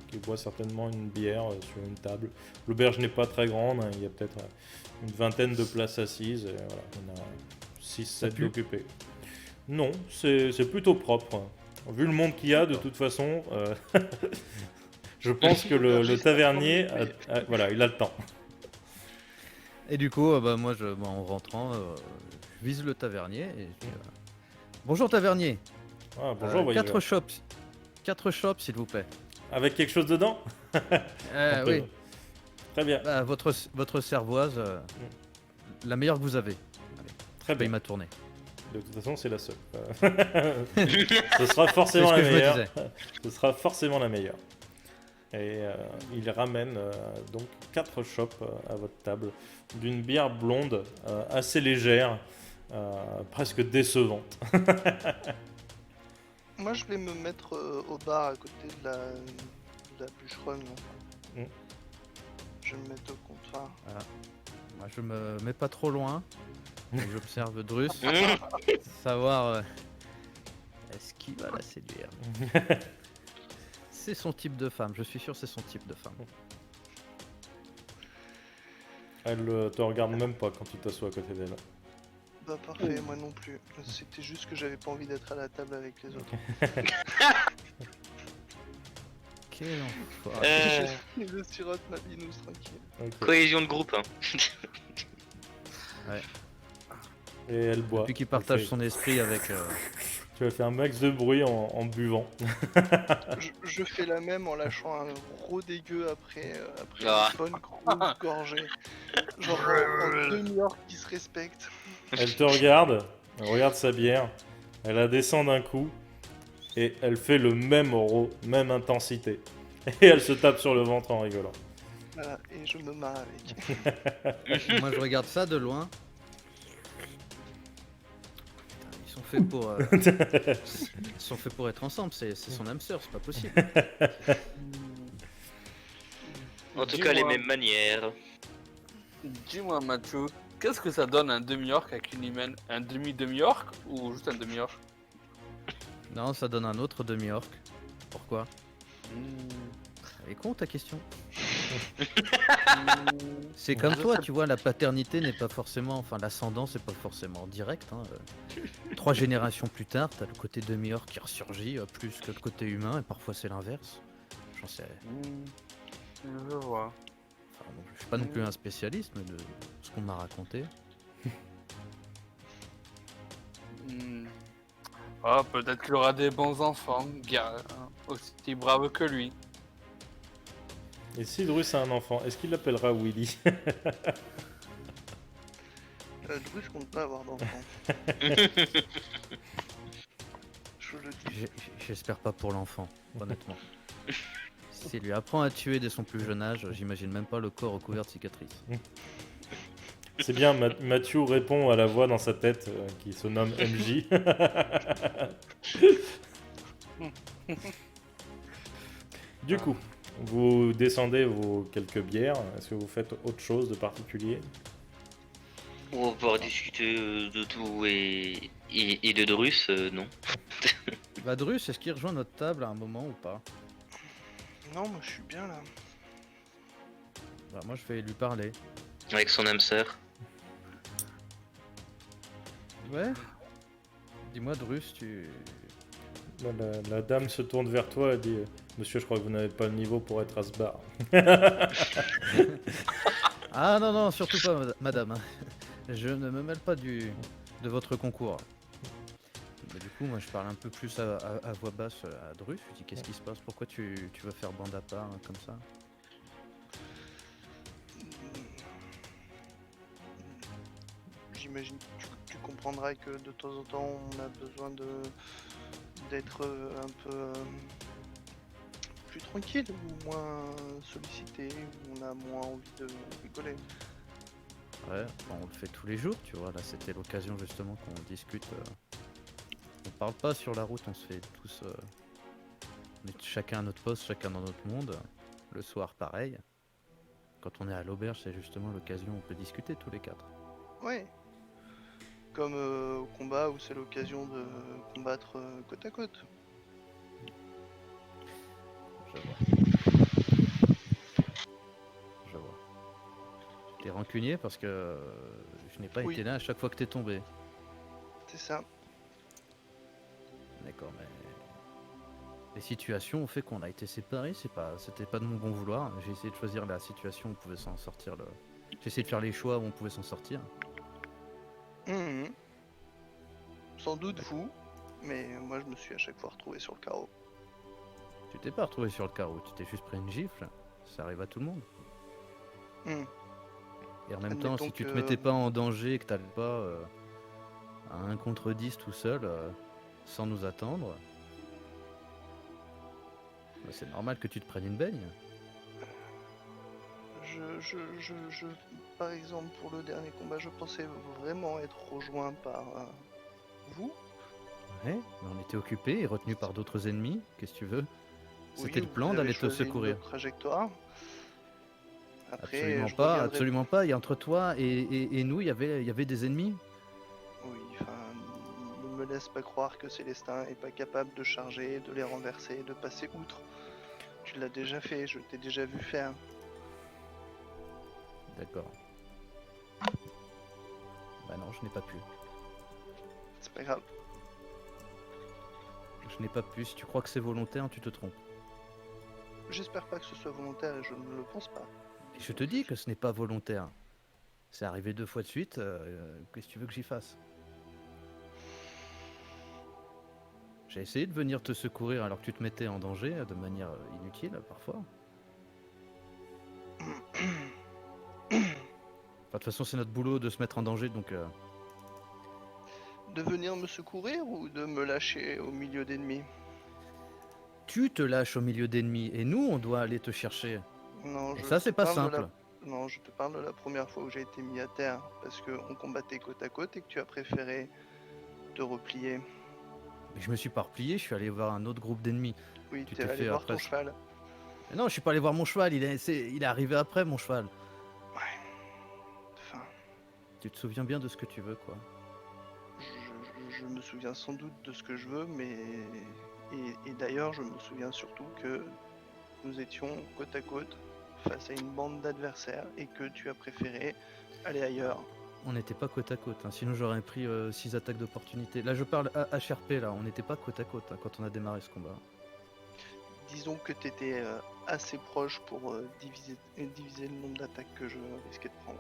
qui boit certainement une bière sur une table. L'auberge n'est pas très grande, hein, il y a peut-être une vingtaine de places assises, et voilà, on a 6-7 pue occupés. Non, c'est plutôt propre. Vu le monde qu'il y a, de toute façon, je pense que le tavernier, voilà, il a le temps. Et du coup, bah, moi, en rentrant, je vise le tavernier. Et je dis, bonjour tavernier. Ah, bonjour, voyageur. 4 shops, s'il vous plaît. Avec quelque chose dedans? On peut- Oui, Très bien, bah, votre cervoise, la meilleure que vous avez. très Paye bien. ma tournée. De toute façon, c'est la seule. Ce sera C'est forcément ce la que je me meilleure. disais. Ce sera forcément la meilleure. Et il ramène donc 4 chopes à votre table d'une bière blonde assez légère, presque décevante. Moi, je vais me mettre au bar à côté de la bûcheronne. Là. Mm. Je vais me mettre au comptoir. Moi, je me mets pas trop loin. Donc, j'observe Drus, Mmh. savoir est-ce qu'il va la séduire. C'est son type de femme, je suis sûr c'est son type de femme. Elle te regarde même pas quand tu t'assois à côté d'elle. Bah parfait, moi non plus. C'était juste que j'avais pas envie d'être à la table avec les autres. Quel enfoiré. Je sirote ma binousse tranquille. Ok. Cohésion de groupe. Hein. Et elle boit. Depuis qu'il partage Elle fait- son esprit avec... Tu vas faire un max de bruit en buvant. Je fais la même en lâchant un gros dégueu après Ah. une bonne grosse gorgée. Genre en demi-heure qui se respecte. Elle te regarde, elle regarde sa bière, elle la descend d'un coup et elle fait le même euro, même intensité. Et elle se tape sur le ventre en rigolant. Voilà, et je me marre avec. Moi je regarde ça de loin. Putain, ils sont faits pour... Ils sont faits pour être ensemble, c'est son âme sœur, c'est pas possible. En tout cas, les Dis-moi- mêmes manières. Dis-moi, Mathieu, qu'est-ce que ça donne un demi-orc avec une humaine? Un demi-demi-orc ou juste un demi-orc? Non, ça donne un autre demi-orc. Pourquoi? Elle est con ta question. C'est comme toi, tu vois, la paternité n'est pas forcément, enfin l'ascendance n'est pas forcément direct. 3 générations plus tard, t'as le côté demi-orc qui ressurgit plus que le côté humain, et parfois c'est l'inverse. J'en sais. Je vois. Enfin, bon, je suis pas non plus un spécialiste, mais de ce qu'on m'a raconté. Ah, peut-être qu'il aura des bons enfants, aussi braves que lui. Et si Drus a un enfant, est-ce qu'il l'appellera Willy? Drus compte pas avoir d'enfant. Je le dis. J'espère pas pour l'enfant, honnêtement. S'il lui apprend à tuer dès son plus jeune âge, j'imagine même pas le corps recouvert de cicatrices. C'est bien, Mathieu répond à la voix dans sa tête qui se nomme MJ. Du coup, vous descendez vos quelques bières. Est-ce que vous faites autre chose de particulier? On va pouvoir discuter de tout et de Drus, non. Bah Drus, est-ce qu'il rejoint notre table à un moment ou pas? Non, moi je suis bien là. Bah moi je vais lui parler. Avec son âme sœur. Ouais. Dis-moi Drus, tu... La dame se tourne vers toi et dit Monsieur, je crois que vous n'avez pas le niveau pour être à ce bar. Ah non, non, surtout pas madame. Je ne me mêle pas de votre concours. Mais du coup, moi je parle un peu plus à voix basse à Drus. Je lui dis qu'est-ce qui se passe? Pourquoi tu veux faire bande à part comme ça? J'imagine que tu comprendras que de temps en temps on a besoin d'être un peu plus tranquille ou moins sollicité, où on a moins envie de rigoler. Ouais, enfin, on le fait tous les jours, tu vois. Là, c'était l'occasion justement qu'on discute. On parle pas sur la route, on se fait tous. On est chacun à notre poste, chacun dans notre monde. Le soir, pareil. Quand on est à l'auberge, c'est justement l'occasion où on peut discuter tous les 4. Ouais. Comme au combat où c'est l'occasion de combattre côte à côte. Je vois. Je vois. T'es rancunier parce que je n'ai pas Oui. été là à chaque fois que t'es tombé. C'est ça. D'accord, mais les situations ont fait qu'on a été séparés. C'était pas de mon bon vouloir. J'ai essayé de choisir la situation où on pouvait s'en sortir. J'ai essayé de faire les choix où on pouvait s'en sortir. Mhm. Sans doute vous, mais moi je me suis à chaque fois retrouvé sur le carreau. Tu t'es pas retrouvé sur le carreau, tu t'es juste pris une gifle. Ça arrive à tout le monde. Mhm. Et en même temps, Admettons si tu te que- mettais pas en danger et que t'allais pas à 1 contre 10 tout seul, sans nous attendre, bah, c'est normal que tu te prennes une baigne. Par exemple, pour le dernier combat, je pensais vraiment être rejoint par vous. Ouais, mais on était occupés et retenus par d'autres ennemis. Qu'est-ce que tu veux? C'était Oui, le plan vous avez d'aller te choisi une secourir. autre trajectoire. Après, Absolument je pas, reviendrai. absolument pas. Et entre toi et nous, il y avait des ennemis. Oui, enfin, ne me laisse pas croire que Célestin est pas capable de charger, de les renverser, de passer outre. Tu l'as déjà fait, je t'ai déjà vu faire. D'accord. Bah non, je n'ai pas pu. C'est pas grave. Je n'ai pas pu. Si tu crois que c'est volontaire, tu te trompes. J'espère pas que ce soit volontaire et je ne le pense pas. Et je te dis que ce n'est pas volontaire. C'est arrivé 2 fois de suite. Qu'est-ce que tu veux que j'y fasse? J'ai essayé de venir te secourir alors que tu te mettais en danger de manière inutile parfois. Enfin, de toute façon, c'est notre boulot de se mettre en danger, donc De venir me secourir ou de me lâcher au milieu d'ennemis? tu te lâches au milieu d'ennemis et nous, on doit aller te chercher. Non, Et je ça, te c'est pas parle de simple. Non, je te parle de la première fois où j'ai été mis à terre parce qu'on combattait côte à côte et que tu as préféré te replier. Mais je me suis pas replié, je suis allé voir un autre groupe d'ennemis. Oui, Tu t'es t'es allé fait voir après ton ça. cheval. Mais non, je suis pas allé voir mon cheval, il est arrivé après mon cheval. Enfin, Tu te souviens bien de ce que tu veux, quoi. je me souviens sans doute de ce que je veux, mais... Et d'ailleurs, je me souviens surtout que nous étions côte à côte face à une bande d'adversaires et que tu as préféré aller ailleurs. On n'était pas côte à côte, hein, sinon j'aurais pris 6 attaques d'opportunité. Là, je parle à HRP, là, on n'était pas côte à côte hein, quand on a démarré ce combat. Disons que tu étais assez proche pour diviser le nombre d'attaques que je risquais de prendre.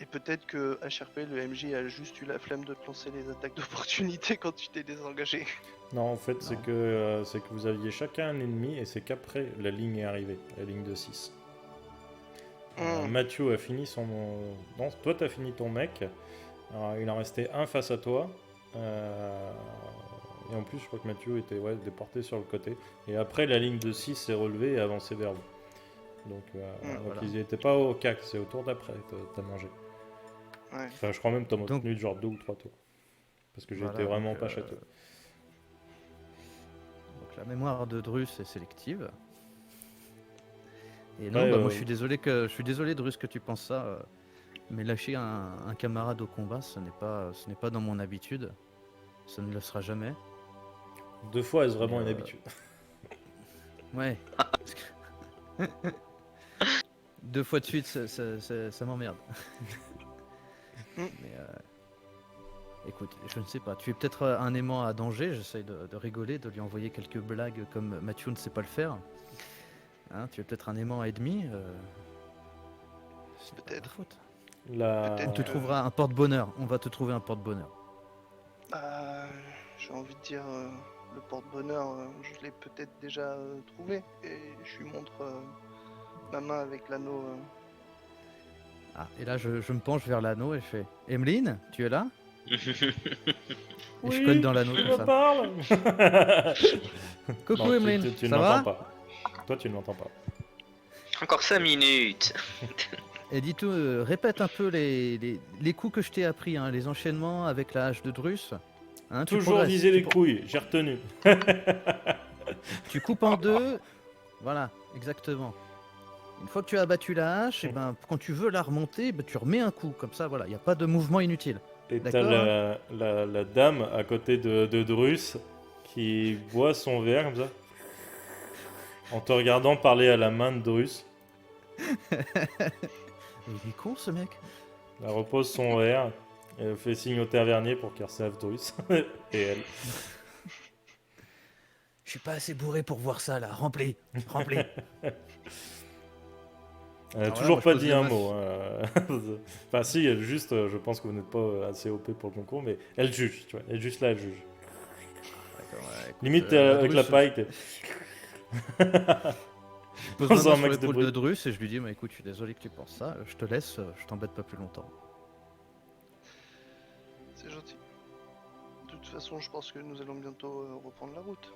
Et peut-être que HRP, le MJ, a juste eu la flemme de te lancer les attaques d'opportunité quand tu t'es désengagé. Non, en fait, c'est Non. que vous aviez chacun un ennemi et c'est qu'après la ligne est arrivée, la ligne de 6. Mathieu a fini son. Non, toi, t'as fini ton mec. Alors, il en restait un face à toi. Et en plus, je crois que Mathieu était déporté sur le côté. Et après, la ligne de 6 s'est relevée et avancée vers vous. Donc, voilà. ils n'étaient pas au CAC, c'est au tour d'après, t'as mangé. Ouais. Enfin, je crois même que t'as Donc- tenu genre 2 ou 3 tours. Parce que Voilà, j'étais vraiment donc, pas château. Donc la mémoire de Drus est sélective. Et Ouais, non, bah, moi je suis désolé Drus que tu penses ça. Mais lâcher un camarade au combat, ce n'est pas dans mon habitude. Ça ne le sera jamais. 2 fois, est-ce vraiment Mais, une habitude? Ouais. 2 fois de suite, ça m'emmerde. Mais écoute, je ne sais pas. Tu es peut-être un aimant à danger. J'essaye de rigoler, de lui envoyer quelques blagues comme Mathieu ne sait pas le faire. Hein, tu es peut-être un aimant à ennemi. C'est pas ta Peut-être. faute. Peut-être On te que- trouvera un porte-bonheur. On va te trouver un porte-bonheur. J'ai envie de dire, le porte-bonheur, je l'ai peut-être déjà trouvé. Et je lui montre ma main avec l'anneau. Ah, et là, je me penche vers l'anneau et je fais Emeline, tu es là? Et je cogne dans l'anneau tu comme me ça. parles. Coucou Non, Emeline, tu ne ça l'entends va? pas. Toi, tu ne l'entends pas. Encore 5 minutes. Et dis-toi, répète un peu les coups que je t'ai appris, hein, les enchaînements avec la hache de Drus. Hein, tu Toujours progresses, viser tu les pro- couilles, j'ai retenu. Tu coupes en deux. Voilà, exactement. Une fois que tu as abattu la hache, et ben, quand tu veux la remonter, ben, tu remets un coup. Comme ça, voilà, il n'y a pas de mouvement inutile. Et t'as D'accord, la dame à côté de Drus qui boit son verre comme ça. En te regardant parler à la main de Drus. Mais il est con ce mec. Elle repose son verre. Elle fait signe au tavernier pour qu'il reçoive Drus. Et elle. Je suis pas assez bourré pour voir ça là. Remplis. Elle a Alors toujours là, moi, pas je dit pose un les mot. Enfin, si, elle juste, je pense que vous n'êtes pas assez OP pour le concours, mais elle juge, tu vois. Elle est juste là, elle juge. Limite, avec la paille, t'es. Je pose Dans ma main un sur max de l'épaule bruit. de Drus et je lui dis, bah, écoute, je suis désolé que tu penses ça, je te laisse, je t'embête pas plus longtemps. C'est gentil. De toute façon, je pense que nous allons bientôt reprendre la route.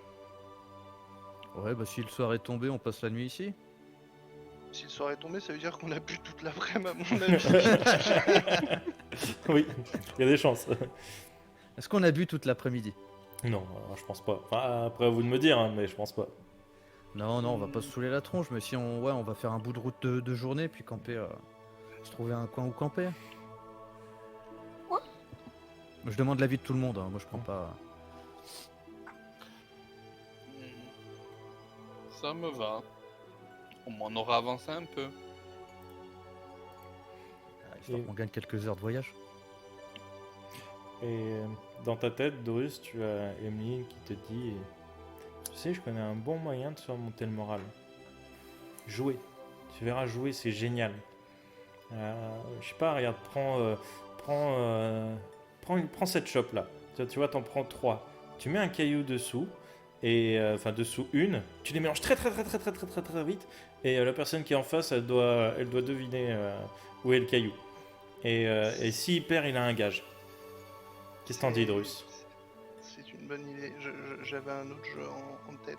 Ouais, bah si le soir est tombé, on passe la nuit ici. Si le soir est tombé, ça veut dire qu'on a bu toute l'après-midi, à mon avis. Oui, il y a des chances. Est-ce qu'on a bu toute l'après-midi? Non, je pense pas. Enfin, après, à vous de me dire, hein, mais je pense pas. Non, non, on va pas se saouler la tronche, mais si on, ouais, on va faire un bout de route de journée, puis camper, se trouver un coin où camper. Je demande l'avis de tout le monde, hein, moi je prends pas. Ça me va. On m'en aura avancé un peu. Histoire Et- qu'on gagne quelques heures de voyage. Et dans ta tête, Drus, tu as Emeline qui te dit tu sais, je connais un bon moyen de surmonter le moral. Jouer. Tu verras jouer, c'est génial. Je sais pas, regarde, prends cette chope là. Tu vois, t'en prends 3. Tu mets un caillou dessous, et enfin dessous une. Tu les mélanges très vite. Et la personne qui est en face, elle doit deviner où est le caillou. Et s'il perd, il a un gage. Qu'est-ce que t'en dis, Drus? C'est une bonne idée. J'avais un autre jeu en tête.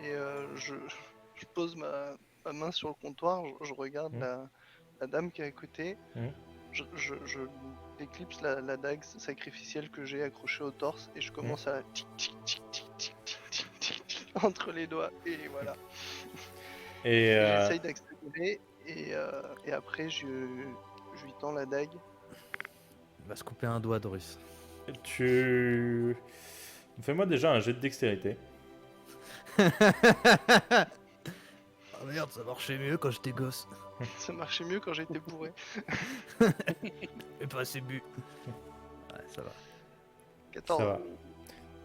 Et je pose ma main sur le comptoir, je regarde la dame qui est à côté. Mhm. Je éclipse la dague sacrificielle que j'ai accrochée au torse et je commence à tic tic tic tic tic tic tic tic tic entre les doigts et voilà. Et Et j'essaye d'accélérer et après je lui tends la dague. Il va se couper un doigt, Doris. tu... Fais-moi déjà un jet de dextérité. Ah merde, ça marchait mieux quand j'étais gosse. Ça marchait mieux quand j'étais bourré. Et pas assez bu. Ouais, ça va. 14. Ça va.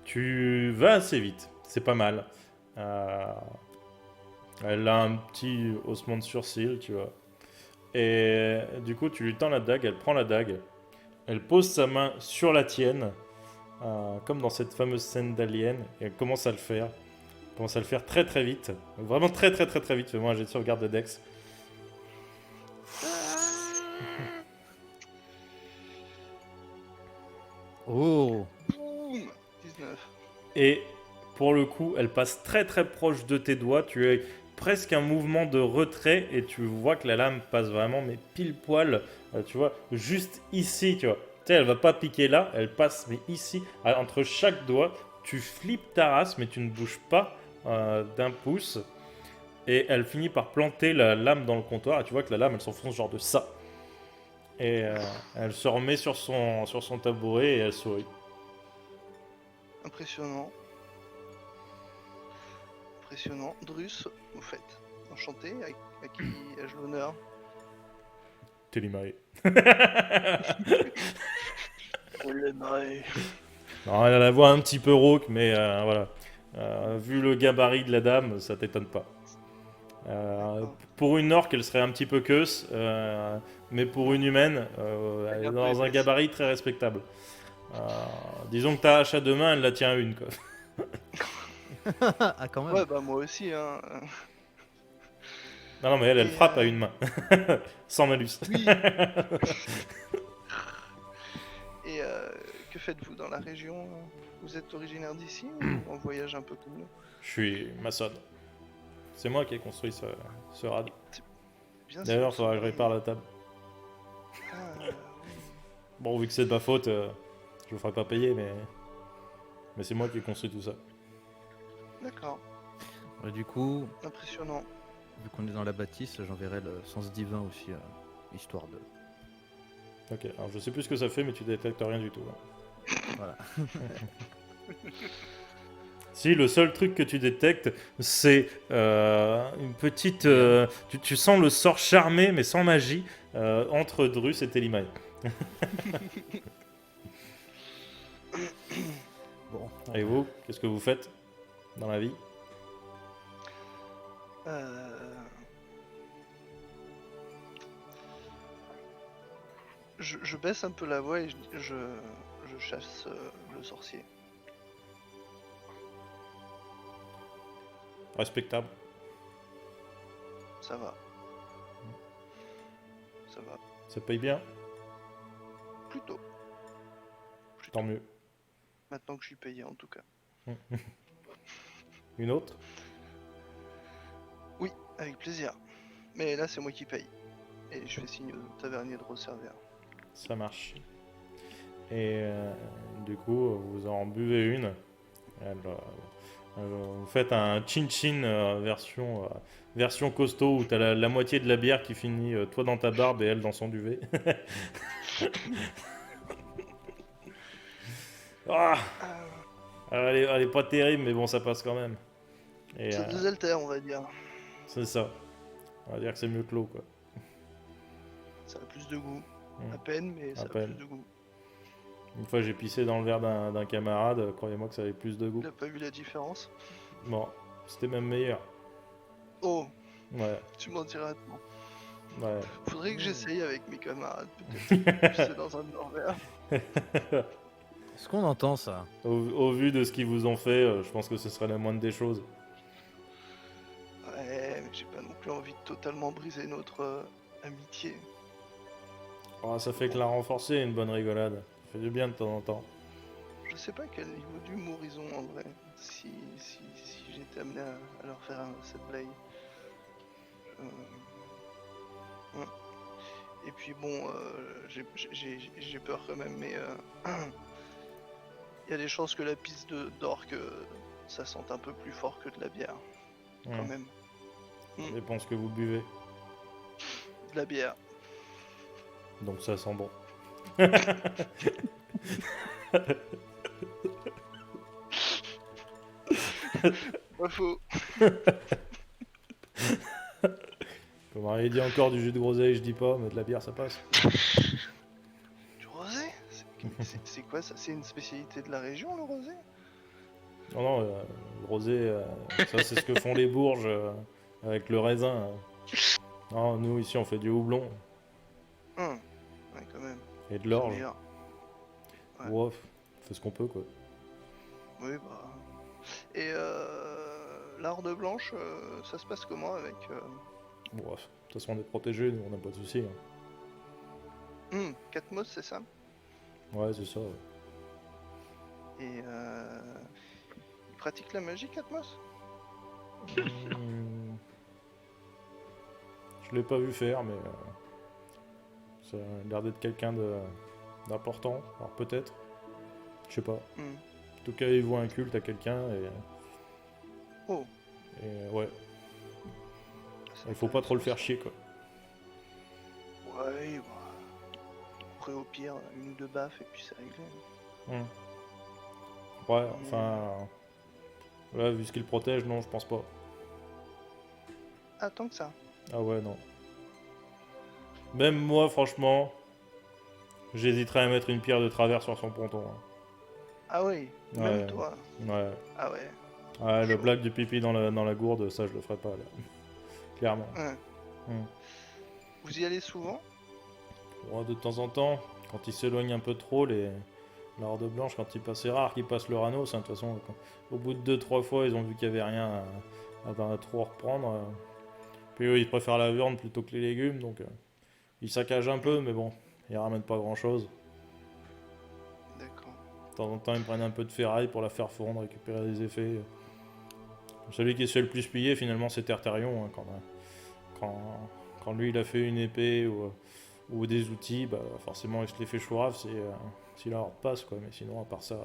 Tu vas assez vite, c'est pas mal. Elle a un petit haussement de sourcil, tu vois. Et du coup, tu lui tends la dague, elle prend la dague, elle pose sa main sur la tienne, comme dans cette fameuse scène d'Alien, et elle commence à le faire. Elle commence à le faire très vite. Vraiment très vite. Fais-moi un jet de sauvegarde de Dex. Oh, Boum 19. Et pour le coup, elle passe très proche de tes doigts. Tu as presque un mouvement de retrait et tu vois que la lame passe vraiment, mais pile poil, tu vois, juste ici, tu vois. Tu sais, elle va pas piquer là, elle passe, mais ici, entre chaque doigt, tu flippes ta race, mais tu ne bouges pas d'un pouce. Et elle finit par planter la lame dans le comptoir. Et tu vois que la lame, elle s'enfonce genre de ça. Et elle se remet sur son tabouret et elle sourit. Impressionnant. Impressionnant. Drus, au fait. Enchanté. À qui ai-je l'honneur? Télimae. Oh, Non, elle a la voix un petit peu rauque, mais voilà. Vu le gabarit de la dame, ça t'étonne pas. Pour une orque, elle serait un petit peu queuse, mais pour une humaine, elle est dans un gabarit très respectable. Disons que ta hache à deux mains, elle la tient à une, quoi. ah quand même. Ouais, bah moi aussi, hein. Non, mais elle Et, frappe à une main. Sans malus. Oui. Et que faites-vous dans la région? Vous êtes originaire d'ici ou en voyage un peu comme nous? Je suis maçonne. C'est moi qui ai construit ce rad. Bien D'ailleurs, il sûr. faudra que je répare la table. Ah, Bon, vu que c'est de ma faute, je vous ferai pas payer, mais c'est moi qui ai construit tout ça. d'accord. Ouais, du coup, Impressionnant. vu qu'on est dans la bâtisse, j'enverrai le sens divin aussi, histoire de. Ok, alors je sais plus ce que ça fait, mais tu détectes rien du tout. Hein. Voilà. Si, le seul truc que tu détectes, c'est une petite... tu sens le sort charmé, mais sans magie, entre Drus et Télimae. Bon. Et vous, qu'est-ce que vous faites dans la vie? Je baisse un peu la voix et je chasse le sorcier. Respectable. Ça va. Ça va. Ça paye bien? Plutôt. Tant mieux. Maintenant que je suis payé en tout cas. Une autre? Avec plaisir. Mais là, c'est moi qui paye. Et je fais signe au tavernier de resservir. Ça marche. Et du coup, vous en buvez une. Vous faites un chin-chin version costaud où t'as la moitié de la bière qui finit toi dans ta barbe et elle dans son duvet. Ah, Ah, elle est pas terrible, mais bon, ça passe quand même. Et c'est deux haltères, on va dire. c'est ça. On va dire que c'est mieux que l'eau, quoi. Ça a plus de goût. Mm. À peine, mais À ça a peine. plus de goût. Une fois, j'ai pissé dans le verre d'un camarade, croyez-moi que ça avait plus de goût. Il a pas vu la différence. Bon, c'était même meilleur. Oh, Ouais, tu m'en diras non. ouais. Faudrait que j'essaye avec mes camarades, peut-être. C'est dans un de leurs verres. Est-ce qu'on entend ça? Au vu de ce qu'ils vous ont fait, je pense que ce serait la moindre des choses. Ouais, mais j'ai pas non plus envie de totalement briser notre amitié. Oh, ça fait que la renforcer, une bonne rigolade. Ça fait du bien de temps en temps. Je sais pas quel niveau d'humour ils ont en vrai, si j'étais amené à leur faire cette blague. Ouais. Et puis bon, j'ai peur quand même, mais il y a des chances que la piste d'orque, ça sente un peu plus fort que de la bière, quand Hmm. même. Ça dépend ce que vous buvez. De la bière. Donc ça sent bon. Pas faux. Comme on avait dit encore du jus de groseille, je dis pas, mais de la bière ça passe. Du rosé? C'est quoi ça? C'est une spécialité de la région, le rosé? Non, non, le rosé, ça c'est ce que font les Bourges avec le raisin. Non, nous ici on fait du houblon Ouais, quand même. et de C'est l'orge. meilleur. Ouais. Ouais, on fait ce qu'on peut quoi. Oui, bah. Et l'arde blanche, ça se passe comment avec. Ouais, de toute façon on est protégés, nous on n'a pas de soucis. Hein. Katmos, c'est ça? Ouais, c'est ça. Ouais. Et il pratique la magie, Katmos? Hmm. Je l'ai pas vu faire, mais ça a l'air d'être quelqu'un d'important. Alors peut-être, je sais pas. Hmm. En tout cas, il voit un culte à quelqu'un Oh, et ouais, c'est il faut pas trop le faire intéressant, chier quoi. ça. Ouais, bah. Après, au pire, une ou deux baffes et puis c'est réglé. Hmm. Ouais, enfin, là, vu ce qu'il protège, non, je pense pas. Ah, tant que ça. Ah ouais, non. Même moi, franchement, j'hésiterais à mettre une pierre de travers sur son ponton. Hein. Ah oui, Ouais. même toi. Ouais. Ah ouais. Ouais, le Chaud. blague du pipi dans la gourde, ça, je le ferais pas, là. Clairement. Ouais. Hmm. Vous y allez souvent? Ouais, de temps en temps, quand ils s'éloignent un peu trop, la horde blanche, quand ils passent, c'est rare qu'ils passent leur anneau. De toute façon, au bout de 2-3 fois, ils ont vu qu'il n'y avait rien à trop reprendre. Puis eux, ils préfèrent la viande plutôt que les légumes, donc ils saccagent un peu, mais bon, ils ramènent pas grand-chose. D'accord. De temps en temps, ils prennent un peu de ferraille pour la faire fondre, récupérer des effets. Celui qui se fait le plus piller, finalement, c'est Tertarion. Hein, quand lui, il a fait une épée ou des outils, bah, forcément, il se les fait chourave si la horde passe, quoi. Mais sinon, à part ça,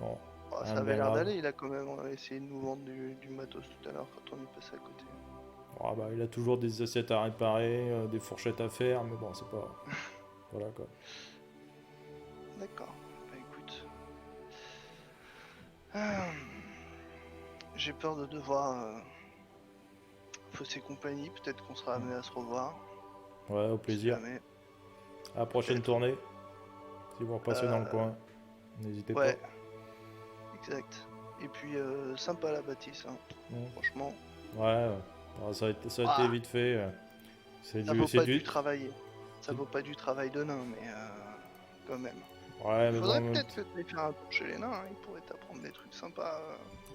non. Oh, Rien ça de avait bien l'air grave. d'aller, il a quand même essayé de nous vendre du matos tout à l'heure quand on y passait à côté. Ah, bah, il a toujours des assiettes à réparer, des fourchettes à faire, mais bon, c'est pas... Voilà, quoi. D'accord. Bah écoute. Ah. J'ai peur de devoir fausser compagnie, peut-être qu'on sera amené à se revoir. Ouais, au si plaisir. jamais. À la prochaine Peut-être. tournée. Si vous repassez dans le coin, n'hésitez Ouais. Exact. Et puis sympa la bâtisse, hein. pas. Franchement. Ouais, ça a été Ah. vite fait. C'est Ça du... vaut C'est pas du... du travail. Ça vaut pas du travail de nain, mais quand même. Ouais, Il mais faudrait bon, peut-être que tu ailles faire un tour chez les nains, hein. Ils pourraient t'apprendre des trucs sympas.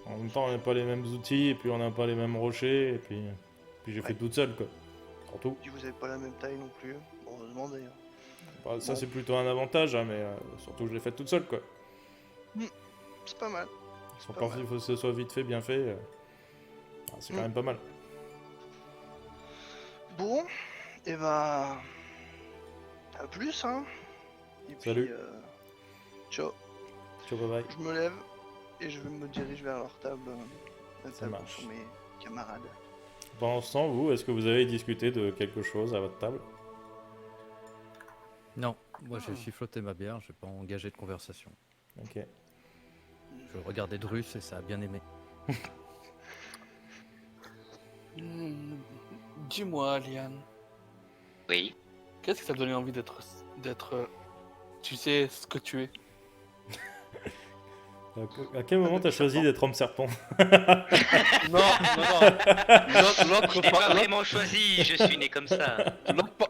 en même temps, on n'a pas les mêmes outils, et puis on n'a pas les mêmes rochers, et puis j'ai fait Ouais. toute seule, quoi. Surtout. Puis vous avez pas la même taille non plus. Heureusement d'ailleurs. Bah, ça, Bon. c'est plutôt un avantage, hein, mais surtout, je l'ai fait toute seule, quoi. C'est pas mal. Faut pas, il faut que ce soit vite fait, bien fait. C'est quand Mm. même pas mal. Bon, et bah... À plus, hein. Et puis, Salut. ciao. Ciao, bye bye. Je me lève et je me dirige vers leur table. La Ça table marche. pour mes camarades. Pendant ce temps, vous, est-ce que vous avez discuté de quelque chose à votre table? Non, moi j'ai siffloté ma bière, j'ai pas engagé de conversation. Ok. Je regardais Drus et ça a bien aimé. Dis-moi, Liane, Oui. qu'est-ce qui t'a donné envie d'être, tu sais ce que tu es? À quel moment t'as choisi d'être homme serpent? Non, Je L'autre n'ai pas par- vraiment choisi, je suis né comme ça.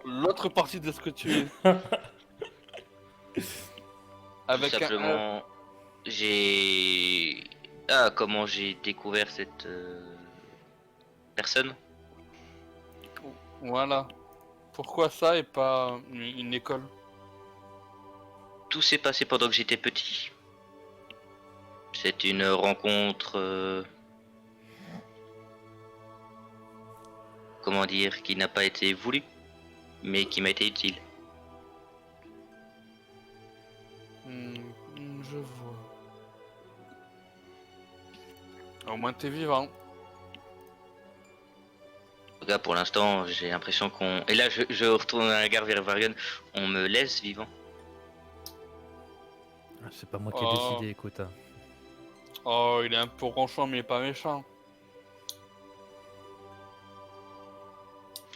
l'autre partie de ce que tu es. Tout Avec simplement, j'ai... Ah, comment j'ai découvert cette personne? Voilà. Pourquoi ça et pas une école? Tout s'est passé pendant que j'étais petit. C'est une rencontre... comment dire, qui n'a pas été voulue, mais qui m'a été utile. Je vois. Au moins t'es vivant. Regarde, pour l'instant, j'ai l'impression qu'on... Et là, je retourne à la gare vers Varian. On me laisse vivant. Ah, c'est pas moi qui ai Oh. décidé, écoute. Hein. Oh, il est un peu ronchon mais pas méchant.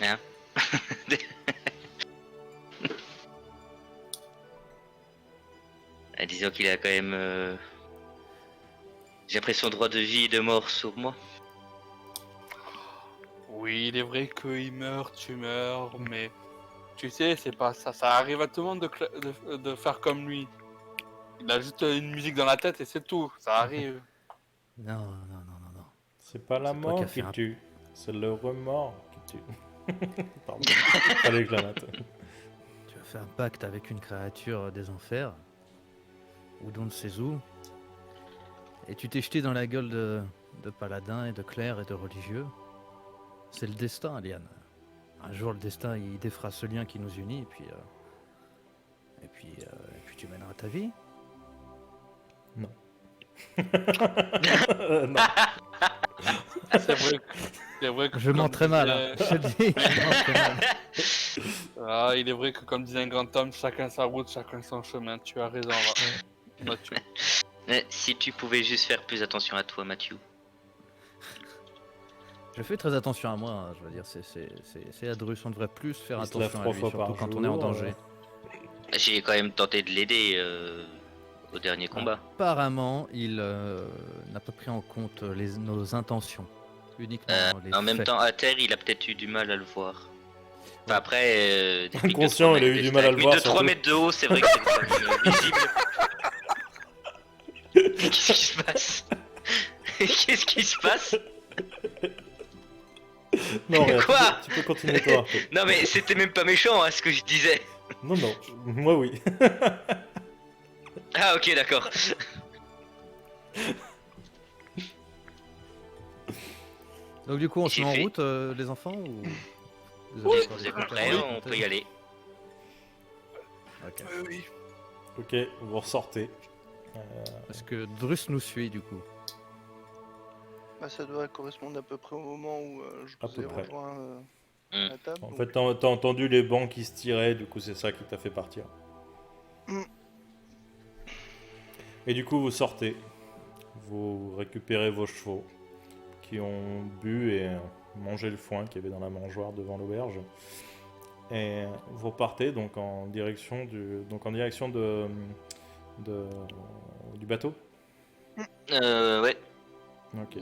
Hein? Disons qu'il a quand même... J'ai l'impression droit de vie et de mort sur moi. Oui, il est vrai qu'il meurt, tu meurs, mais tu sais, c'est pas ça. Ça arrive à tout le monde de faire comme lui. Il a juste une musique dans la tête et c'est tout. Ça arrive. Non. C'est pas la C'est toi qui mort as fait qui un- tue, c'est le remords qui tue. Pardon, fallait que je la note. Tu as fait un pacte avec une créature des enfers, ou d'on ne sait où, et tu t'es jeté dans la gueule de paladins et de clercs et de religieux. C'est le destin, Liane. Un jour, le destin, il défera ce lien qui nous unit, et puis tu mèneras ta vie. Non. C'est vrai que Je mens comme très mal, disait- hein. Je te le dis, je mens très mal. Ah, il est vrai que comme disait un grand homme, chacun sa route, chacun son chemin. Tu as raison, Mathieu. Mais si tu pouvais juste faire plus attention à toi, Mathieu. Je fais très attention à moi, hein, je veux dire, c'est Adrus, on devrait plus faire Il se lave attention à 3 lui, fois surtout par quand on est en jour, danger. J'ai quand même tenté de l'aider au dernier combat. Apparemment, il n'a pas pris en compte nos intentions, uniquement les En même faits. temps, à terre, il a peut-être eu du mal à le voir. Enfin, après, des pics de Inconscient, 3 il a eu mètres du mal à le de- voir, De 3 surtout. mètres de haut, c'est vrai que c'est pas visible. Qu'est-ce qui se passe? Qu'est-ce qui se passe? Non, regarde, Quoi tu peux continuer toi. Non mais c'était même pas méchant hein, ce que je disais. Non, moi oui. Ah ok d'accord. Donc du coup, on se J'ai met en fait- route, les enfants, ou vous Oui, encore vous des êtes trucs à prêts, raconter on peut y aller. Ok. Oui. Ok, vous ressortez. Parce que Drus nous suit, du coup. Bah, ça doit correspondre à peu près au moment où je À vous peu ai près. rejoint Mm. la table. En donc- fait, t'as entendu les bancs qui se tiraient, du coup, c'est ça qui t'a fait partir. Mm. Et du coup, vous sortez. Vous récupérez vos chevaux qui ont bu et mangé le foin qu'il y avait dans la mangeoire devant l'auberge. Et vous repartez donc en direction du bateau. Ouais. Ok.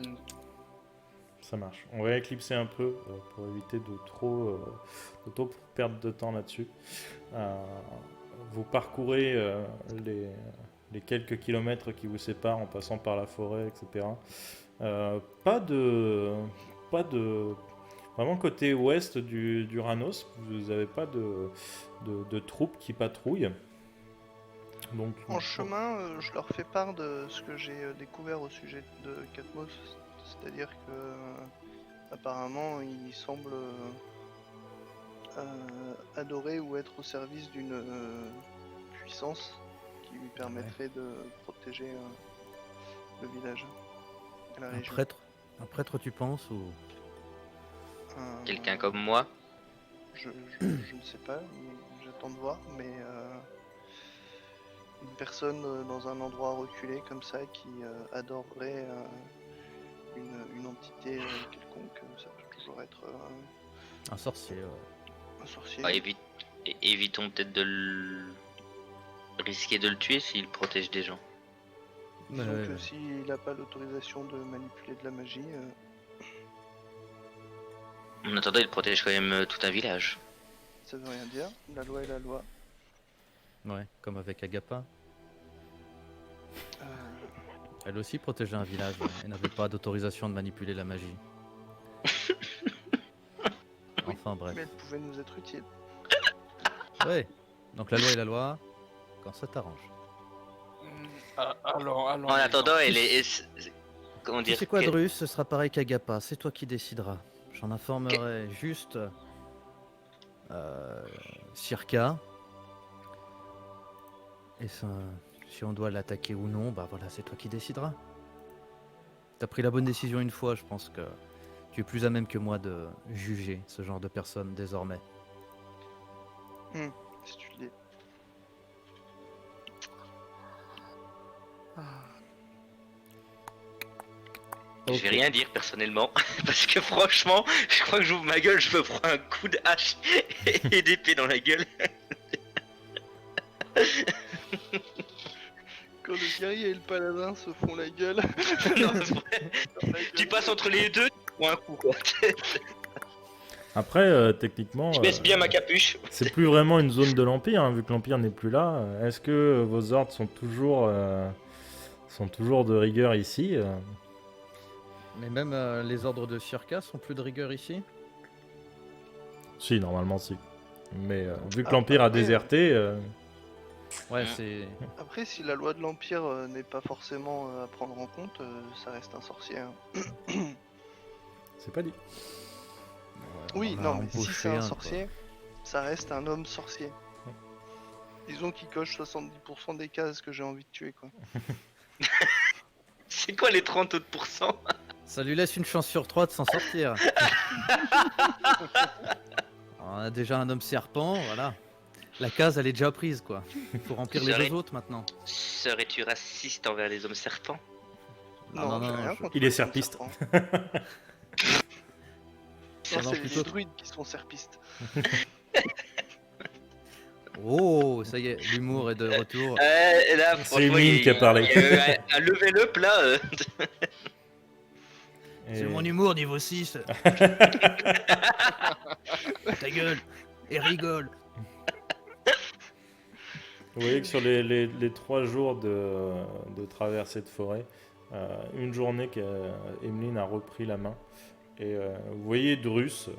Ça marche. On va éclipser un peu pour éviter de trop perdre de temps là-dessus. Vous parcourez les quelques kilomètres qui vous séparent en passant par la forêt, etc. Pas de vraiment côté ouest du Ranos, vous n'avez pas de troupes qui patrouillent. Donc, En chemin, je leur fais part de ce que j'ai découvert au sujet de Katmos. C'est-à-dire que apparemment, il semble adorer ou être au service d'une puissance qui lui permettrait de protéger le village et la région. Un prêtre, tu penses ou... Quelqu'un comme moi. Je ne sais pas, j'attends de voir, mais une personne dans un endroit reculé comme ça qui adorerait une entité quelconque, ça peut toujours être Un sorcier. un sorcier. Bah, évitons peut-être de risquer de le tuer s'il protège des gens. Disons Ouais. que s'il n'a pas l'autorisation de manipuler de la magie, En attendant, il protège quand même tout un village. ça veut rien dire. La loi est la loi. Ouais, comme avec Agapa. Euh, Elle aussi protégeait un village et n'avait pas d'autorisation de manipuler la magie. Enfin bref. mais elle pouvait nous être utile. Ouais. Donc la loi est la loi quand ça t'arrange. Allons, En attendant, elle est. Comment Tu dire sais quoi, Drus, ce sera pareil qu'Agapa, c'est toi qui décideras. J'en informerai juste Circa. Et ça, si on doit l'attaquer ou non, bah voilà, c'est toi qui décideras. T'as pris la bonne décision une fois, je pense que tu es plus à même que moi de juger ce genre de personnes désormais. Si tu le dis. Je vais rien dire personnellement, parce que franchement, je crois que j'ouvre ma gueule, je me prends un coup de hache et d'épée dans la gueule. Quand le guerrier et le paladin se font la gueule. Non, c'est vrai. Tu passes entre les deux, tu prends un coup quoi. Après, techniquement, Je baisse bien ma capuche. c'est plus vraiment une zone de l'Empire, hein, vu que l'Empire n'est plus là. Est-ce que vos ordres sont toujours de rigueur ici Mais même les ordres de Circa sont plus de rigueur ici. Si, normalement, si. Mais vu que Ah, l'Empire a après, déserté, Ouais, c'est... Après, si la loi de l'Empire n'est pas forcément à prendre en compte, ça reste un sorcier. Hein. c'est pas dit. Oui, on va non, mais si embaucher c'est un quoi. sorcier, ça reste un homme sorcier. Disons qu'il coche 70% des cases que j'ai envie de tuer, quoi. C'est quoi les 30 autres pourcents? Ça lui laisse une chance sur 3 de s'en sortir. On a déjà un homme serpent, voilà. La case, elle est déjà prise, quoi. Il faut remplir les Serait- deux autres maintenant. Serais-tu raciste envers les hommes serpents? Non, j'ai non, rien je- contre Il est les serpiste. serpents. Non, Ça, non, c'est plutôt- les druides qui sont serpistes. Oh, ça y est, l'humour est de retour. Là, C'est franchement, Emile qui a parlé. Il y a eu un level up là. Et- C'est mon humour niveau 6. Ta gueule. Et rigole. Vous voyez que sur les 3 jours de traversée de forêt, une journée qu'Emeline a repris la main. Et vous voyez Drus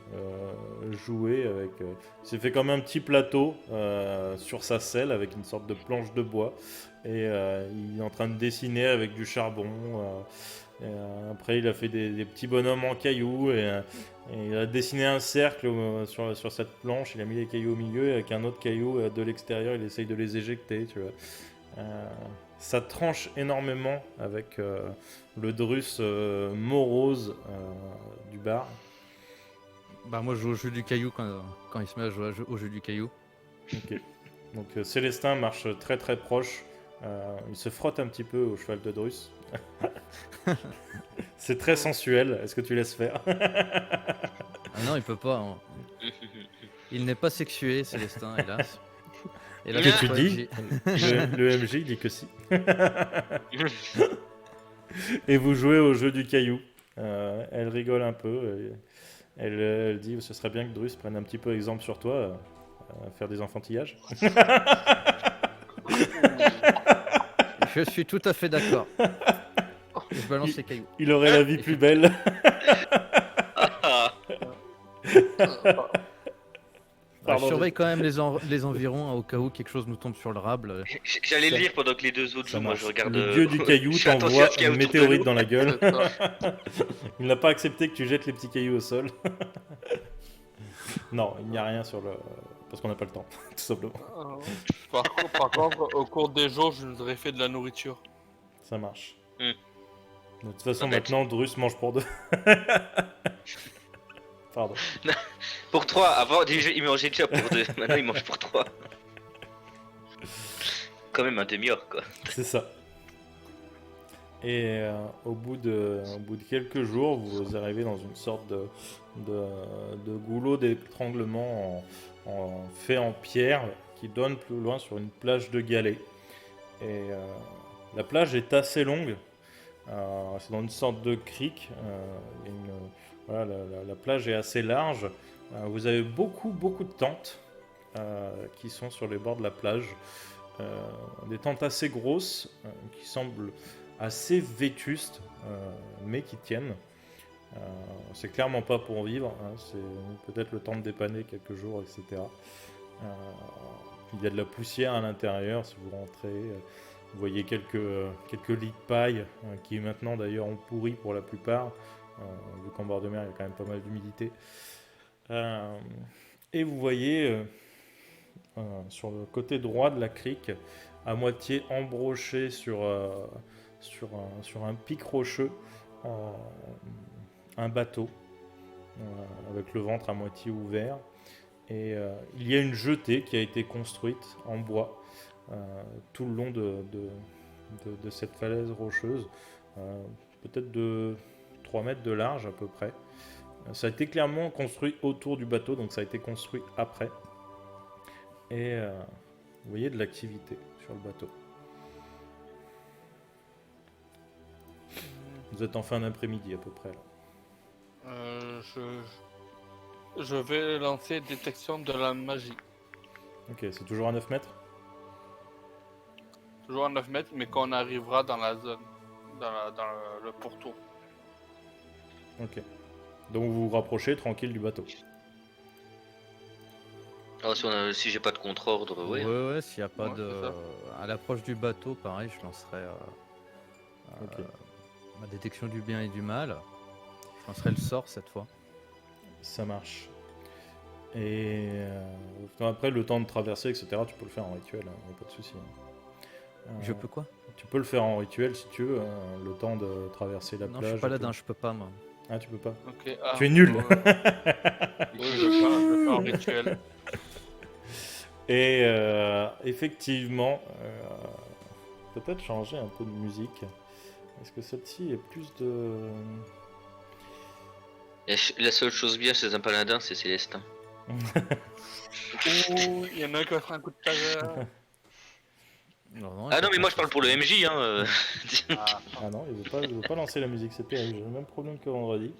jouer avec... il s'est fait comme un petit plateau sur sa selle avec une sorte de planche de bois. Et il est en train de dessiner avec du charbon. Après, il a fait des petits bonhommes en cailloux. Et il a dessiné un cercle sur cette planche. Il a mis les cailloux au milieu. Et avec un autre caillou de l'extérieur, il essaye de les éjecter. Tu vois. Ça tranche énormément avec le Drus morose du bar. Bah moi je joue au jeu du caillou quand il se met à jouer au jeu du caillou. Ok. Donc Célestin marche très très proche. Il se frotte un petit peu au cheval de Drus. C'est très sensuel. Est-ce que tu laisses faire? Ah non, il peut pas. Hein. Il n'est pas sexué, Célestin, hélas. Et là, Que je tu crois dis le MJ il dit que si. Et vous jouez au jeu du caillou. Elle rigole un peu. Elle dit ce serait bien que Drus prenne un petit peu exemple sur toi, à faire des enfantillages. Je suis tout à fait d'accord. Et je balance les cailloux. Il aurait la vie plus belle. Ah, Je Pardon. surveille quand même les environs hein, au cas où quelque chose nous tombe sur le rable. J'allais le lire pendant que les deux autres Ça jouent. Moi, marche. je regarde. Le dieu du caillou je fais attention t'envoie à ce qu'il y a une autour de météorite nous. dans la gueule. Il n'a pas accepté que tu jettes les petits cailloux au sol. Non, il n'y a rien sur le... Parce qu'on n'a pas le temps, tout simplement. Par contre, au cours des jours, je nous aurais fait de la nourriture. Ça marche. Hmm. De toute façon, Peut-être. maintenant, Drus mange pour 2. Pardon. Pour 3, avant il mangeait déjà pour 2, maintenant il mange pour 3. Quand même un demi-heure quoi. C'est ça. Et au bout de quelques jours, vous arrivez dans une sorte de goulot d'étranglement fait en pierre qui donne plus loin sur une plage de galets. Et la plage est assez longue. C'est dans une sorte de crique. Voilà, la plage est assez large. Vous avez beaucoup de tentes qui sont sur les bords de la plage. Des tentes assez grosses qui semblent assez vétustes mais qui tiennent. C'est clairement pas pour vivre, hein, c'est peut-être le temps de dépanner quelques jours, etc. Il y a de la poussière à l'intérieur si vous rentrez. Vous voyez quelques lits de paille qui maintenant d'ailleurs ont pourri pour la plupart. Vu qu'en bord de mer il y a quand même pas mal d'humidité. Et vous voyez sur le côté droit de la crique, à moitié embroché sur un pic rocheux, un bateau avec le ventre à moitié ouvert. Et il y a une jetée qui a été construite en bois tout le long de cette falaise rocheuse, peut-être de 3 mètres de large à peu près. Ça a été clairement construit autour du bateau, donc ça a été construit après. Et vous voyez de l'activité sur le bateau. Vous êtes en fin d'après-midi à peu près là. Je vais lancer détection de la magie. Ok, c'est toujours à 9 mètres. Toujours à 9 mètres, mais quand on arrivera dans la zone, dans le pourtour. Ok. Donc vous vous rapprochez tranquille du bateau. Alors si j'ai pas de contre-ordre, ouais. Ouais, s'il n'y a pas Ouais, de. c'est ça. À l'approche du bateau, pareil, je lancerai Ok. ma détection du bien et du mal. Je lancerai le sort cette fois. Ça marche. Et après le temps de traverser, etc., tu peux le faire en rituel, hein, y a pas de souci. Je peux quoi? Tu peux le faire en rituel si tu veux, hein, le temps de traverser la Non, plage. je suis pas et ladin, tout. je peux pas moi. Ah, tu peux pas. Ok. Tu es nul. Oui, je vais faire un rituel. Et effectivement, peut-être changer un peu de musique. Est-ce que celle-ci est plus de... Et la seule chose bien chez un paladin, c'est Célestin. Ouh, il y en a un qui va faire un coup de taser. Non, Ah non, mais moi je parle pour le MJ, hein. Ah non, il veut pas lancer la musique, c'est terrible. J'ai le même problème que vendredi.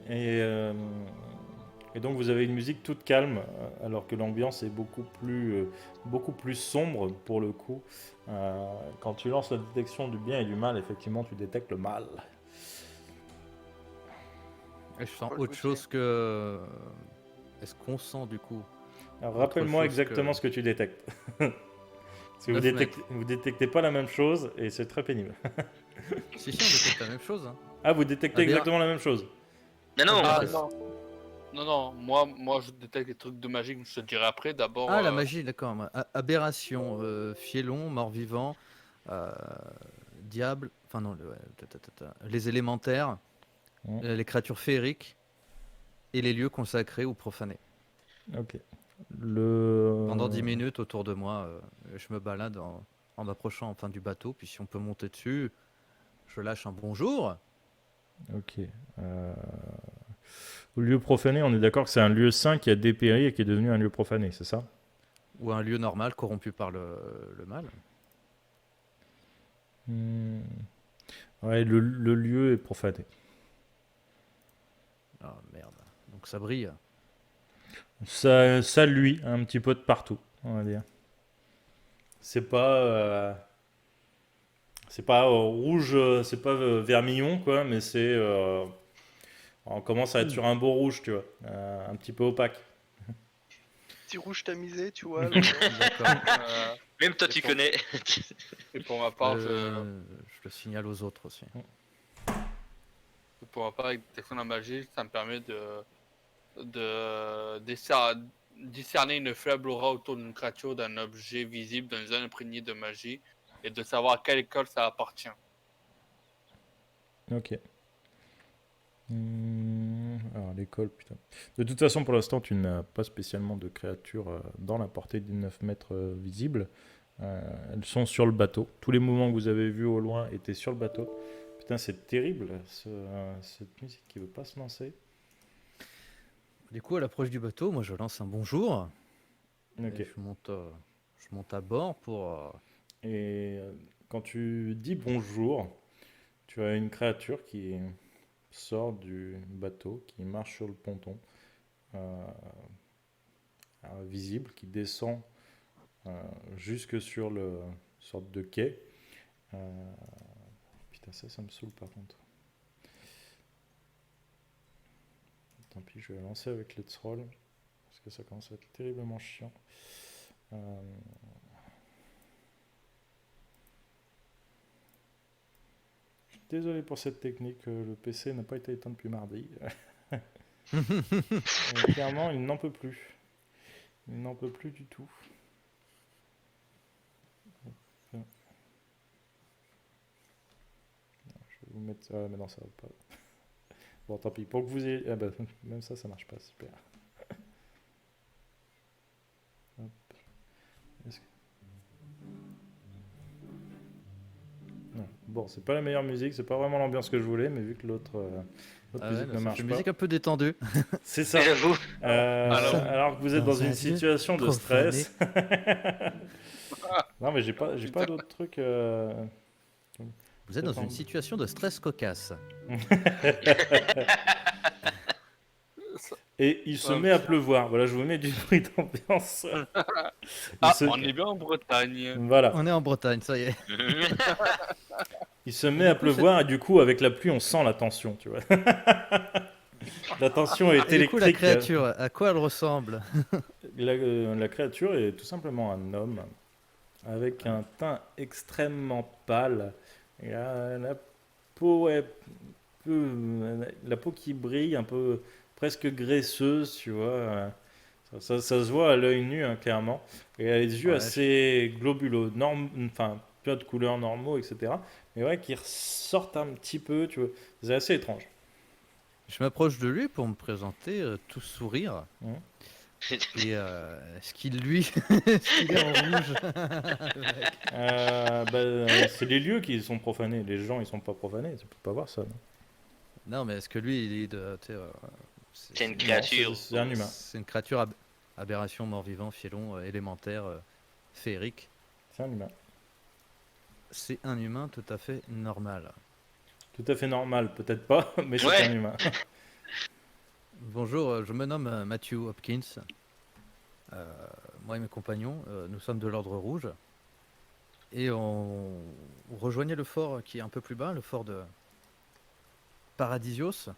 Et donc vous avez une musique toute calme, alors que l'ambiance est beaucoup plus sombre pour le coup. Quand tu lances la détection du bien et du mal, effectivement, tu détectes le mal. Et je sens Faut le autre goûter. chose que. Est-ce qu'on sent du coup? Alors, Autre rappelle-moi chose exactement que- ce que tu détectes. Parce que vous 9 vous détectez pas la même chose et c'est très pénible. Si, on détecte la même chose. Hein. Ah, vous détectez Ah, bien. exactement la même chose. Non, non, Ah Ah, non. Non, moi je détecte les trucs de magie que je te dirai après. D'abord. Ah, la magie, d'accord. moi. Aberration, fielon, mort-vivant, diable, enfin non, les élémentaires, Mmh. les créatures féeriques et les lieux consacrés ou profanés. Ok. Pendant 10 minutes autour de moi, je me balade en approchant enfin du bateau, puis si on peut monter dessus, je lâche un bonjour. Ok. Lieu profané, on est d'accord que c'est un lieu saint qui a dépéri et qui est devenu un lieu profané, c'est ça? Ou un lieu normal corrompu par le mal. Hmm. Ouais, le lieu est profané. Ah merde, donc ça brille. Ça luit un petit peu de partout, on va dire. C'est pas rouge, c'est pas vermillon quoi, mais on commence à être sur un beau rouge, tu vois, un petit peu opaque. Petit rouge tamisé, tu vois. D'accord. même toi tu connais. Et pour ma part, Je le signale aux autres aussi. avec détection de la magie, ça me permet de de discerner une faible aura autour d'une créature, d'un objet visible dans une zone imprégnée de magie, et de savoir à quelle école ça appartient. Ok. Alors, l'école, putain. De toute façon, pour l'instant, tu n'as pas spécialement de créatures dans la portée des 9 mètres visibles. Elles sont sur le bateau. Tous les mouvements que vous avez vus au loin étaient sur le bateau. Putain, c'est terrible, cette musique qui veut pas se lancer. Du coup, à l'approche du bateau, moi je lance un bonjour. Ok. Et je monte à bord pour. Et quand tu dis bonjour, tu as une créature qui sort du bateau, qui marche sur le ponton, euh, visible, qui descend jusque sur le sorte de quai. Putain, ça me saoule par contre. Tant pis, je vais lancer avec Let's Roll, parce que ça commence à être terriblement chiant. Je suis désolé pour cette technique, le PC n'a pas été éteint depuis mardi. Et clairement, il n'en peut plus. Il n'en peut plus du tout. Je vais vous mettre ça, mais non, ça va pas. Bon, tant pis. Pour que vous ayez. Ah bah, même ça marche pas. Super. Hop. Est-ce que- Non. Bon, c'est pas la meilleure musique, c'est pas vraiment l'ambiance que je voulais, mais vu que l'autre Ah ouais, musique mais ne ça marche fait une pas. musique un peu détendue. C'est ça. J'avoue. Alors que vous êtes dans une un lieu situation de profané. stress. Non, mais j'ai pas d'autres trucs. Vous êtes dans Attends. une situation de stress cocasse. Et il se met à pleuvoir. Voilà, je vous mets du bruit d'ambiance. Ah, se- on est bien en Bretagne. Voilà. On est en Bretagne, ça y est. Il se met à pleuvoir et du coup, avec la pluie, on sent la tension, tu vois. La tension est Et du coup, la électrique. créature, à quoi elle ressemble? La créature est tout simplement un homme avec un teint extrêmement pâle. La peau est la peau qui brille, un peu presque graisseuse, tu vois. Ça se voit à l'œil nu, hein, clairement. Et elle a les yeux Ouais, assez globuleux, enfin, plein de couleurs normaux, etc. Mais ouais, qui ressortent un petit peu, tu vois. C'est assez étrange. Je m'approche de lui pour me présenter, tout sourire. Mhm. Et est-ce qu'il lui, est-ce qu'il est en rouge? Le mec. C'est les lieux qui sont profanés. Les gens, ils sont pas profanés. Tu peux pas voir ça. Non, Non, mais est-ce que lui, il est de, tu sais, C'est une Non, créature. c'est un humain. c'est une créature aberration, mort-vivant, fielon, élémentaire, féerique. C'est un humain. C'est un humain tout à fait normal. Tout à fait normal, peut-être pas, mais c'est Ouais. un humain. Bonjour, je me nomme Matthew Hopkins. Moi et mes compagnons, nous sommes de l'Ordre Rouge. Et on rejoignait le fort qui est un peu plus bas, le fort de Paradios.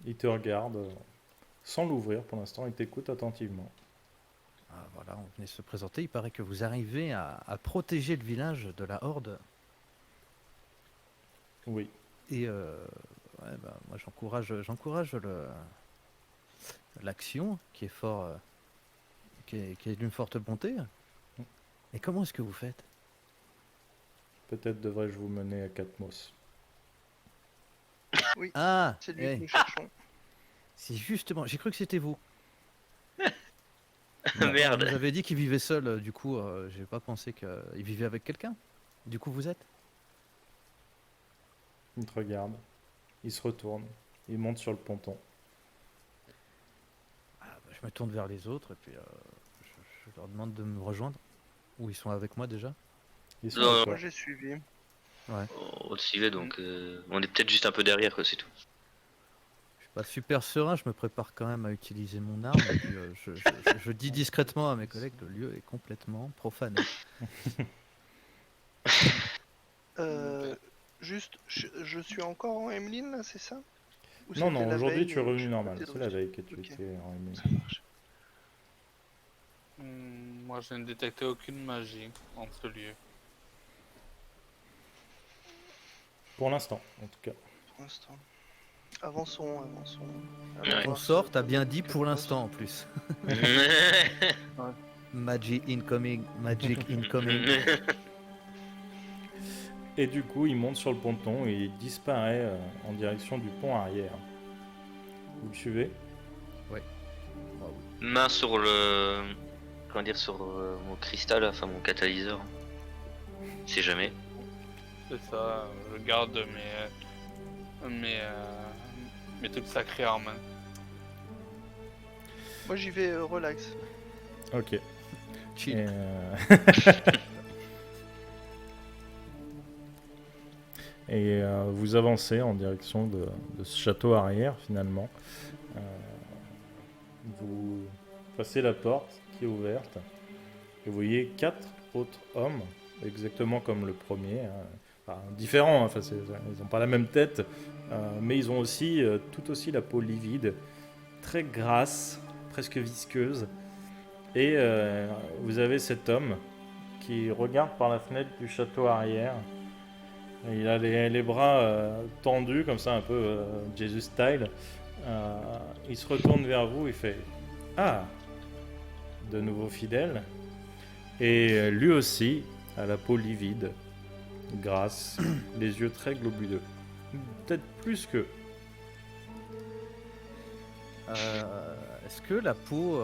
Il te regarde sans l'ouvrir pour l'instant. Il t'écoute attentivement. Ah, voilà, on venait se présenter. Il paraît que vous arrivez à protéger le village de la horde. Oui. Et ouais, bah, moi j'encourage l'action qui est fort, qui est d'une forte bonté. Et comment est-ce que vous faites? Peut-être devrais-je vous mener à Katmos. Oui, Ah, c'est lui eh, que nous cherchons. c'est justement, j'ai cru que c'était vous. Merde. Vous avez dit qu'il vivait seul, du coup, j'ai pas pensé qu'il vivait avec quelqu'un. Du coup, vous êtes? Il te regarde. Il se retourne. Il monte sur le ponton. Ah, bah, je me tourne vers les autres et puis je leur demande de me rejoindre. Ou ils sont avec moi déjà? Ils sont Non, avec Moi toi. j'ai suivi. On le suivait donc on est peut-être juste un peu derrière, quoi, c'est tout. Je suis pas super serein, je me prépare quand même à utiliser mon arme. Et puis, je dis discrètement à mes collègues, le lieu est complètement profané. Juste, je suis encore en Emeline là, c'est ça? Ou Non, c'était non, la aujourd'hui veille tu es et revenu je normal. suis C'est la revenu. veille que tu Ok. étais en Emeline. Ça marche. Moi, je n'ai détecté aucune magie en ce lieu. Pour l'instant, en tout cas. l'instant. Avançons. Ouais. On sort, t'as bien dit pour l'instant en plus. Magic incoming, magic incoming. Et du coup, il monte sur le ponton et il disparaît en direction du pont arrière. Vous le suivez? Main sur le. Comment dire, sur mon cristal, enfin mon catalyseur. C'est jamais. C'est ça, je garde mes trucs sacrés en main. Moi j'y vais relax. Ok. Chill. Et, vous avancez en direction de ce château arrière finalement. Vous passez la porte qui est ouverte et vous voyez 4 autres hommes, exactement comme le premier, hein. Enfin, différents, hein. Enfin, ils n'ont pas la même tête, mais ils ont aussi tout aussi la peau livide, très grasse, presque visqueuse. Et vous avez cet homme qui regarde par la fenêtre du château arrière. Et il a les bras tendus, comme ça, un peu Jesus style. Il se retourne vers vous et fait « Ah, de nouveau fidèle ?» Et lui aussi a la peau livide, grasse, les yeux très globuleux. Peut-être plus que... Est-ce que la peau,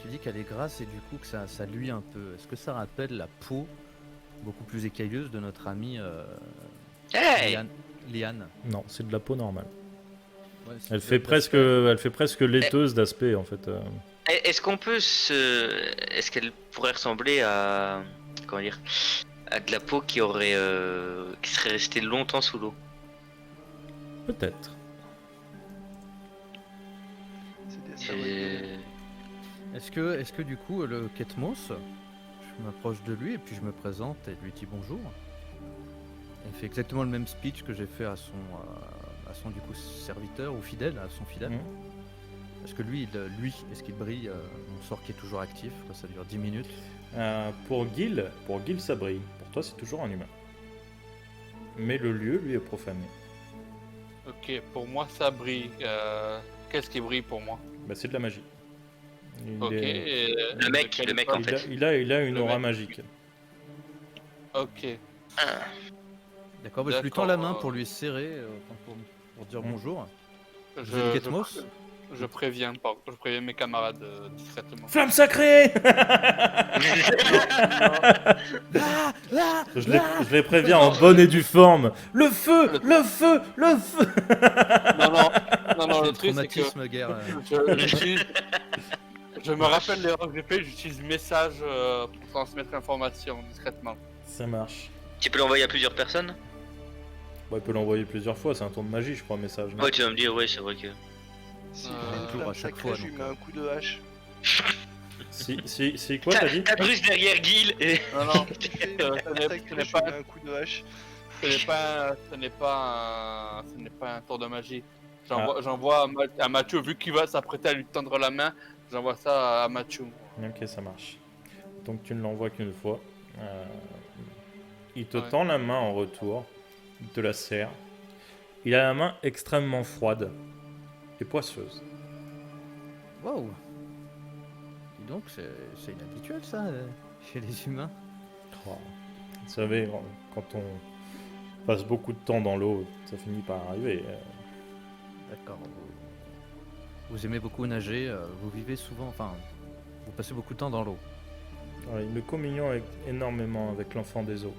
tu dis qu'elle est grasse et du coup que ça luit un peu. Est-ce que ça rappelle la peau beaucoup plus écailleuse de notre ami Hey Liane? Non, c'est de la peau normale. Ouais, c'est Elle peut-être fait presque laiteuse d'aspect, en fait. Est-ce qu'on peut se. Est-ce qu'elle pourrait ressembler à. Comment dire, à de la peau qui aurait. Qui serait restée longtemps sous l'eau? Peut-être. C'était ça, ouais. Est-ce que du coup le Ketmos, je m'approche de lui et puis je me présente et lui dis bonjour. Il fait exactement le même speech que j'ai fait à son du coup serviteur ou fidèle, à son fidèle. Mhm. Est-ce que lui, est-ce qu'il brille mon sort qui est toujours actif, quoi, ça dure 10 minutes. Pour Gil, ça brille. Pour toi, c'est toujours un humain. Mais le lieu, lui, est profané. Ok, pour moi ça brille. Qu'est-ce qui brille pour moi? Bah, c'est de la magie. Il Ok. est- Le mec, en fait. il a une Le aura mec. magique. Ok. D'accord, bah, je lui tends la main D'accord. pour lui serrer, pour dire Mhm. bonjour. Je, Vous êtes je, Ketmos? je préviens mes camarades discrètement. Flamme sacrée Là, là, Je les préviens en bonne et due forme. Le feu, le feu, le feu. Non, J'ai le le truc c'est que traumatisme guerre. je me rappelle l'erreur que j'ai fait, j'utilise message pour transmettre l'information discrètement. Ça marche. Tu peux l'envoyer à plusieurs personnes? Bon, il peut l'envoyer plusieurs fois, c'est un tour de magie, je crois, message. non Ouais, tu vas me dire, ouais, c'est vrai que. Si Un tour à chaque fois, je lui donc, mets un coup de hache. Si quoi, t'as dit? T'as Bruce derrière Gil et. Non, Je fais ce une n'est attaque, je lui pas- mets un coup de hache. ce n'est pas un tour de magie. J'envoie à Mathieu, vu qu'il va s'apprêter à lui tendre la main, j'envoie ça à Mathieu. Ok, ça marche. Donc tu ne l'envoies qu'une fois. Il te Ouais. tend la main en retour. Il te la serre. Il a la main extrêmement froide et poisseuse. Waouh. Dis donc, c'est inhabituel ça, chez les humains. Oh. Vous savez, quand on passe beaucoup de temps dans l'eau, ça finit par arriver. D'accord. Vous aimez beaucoup nager, vous vivez souvent, enfin, vous passez beaucoup de temps dans l'eau. Ouais, il me communion énormément avec l'enfant des eaux.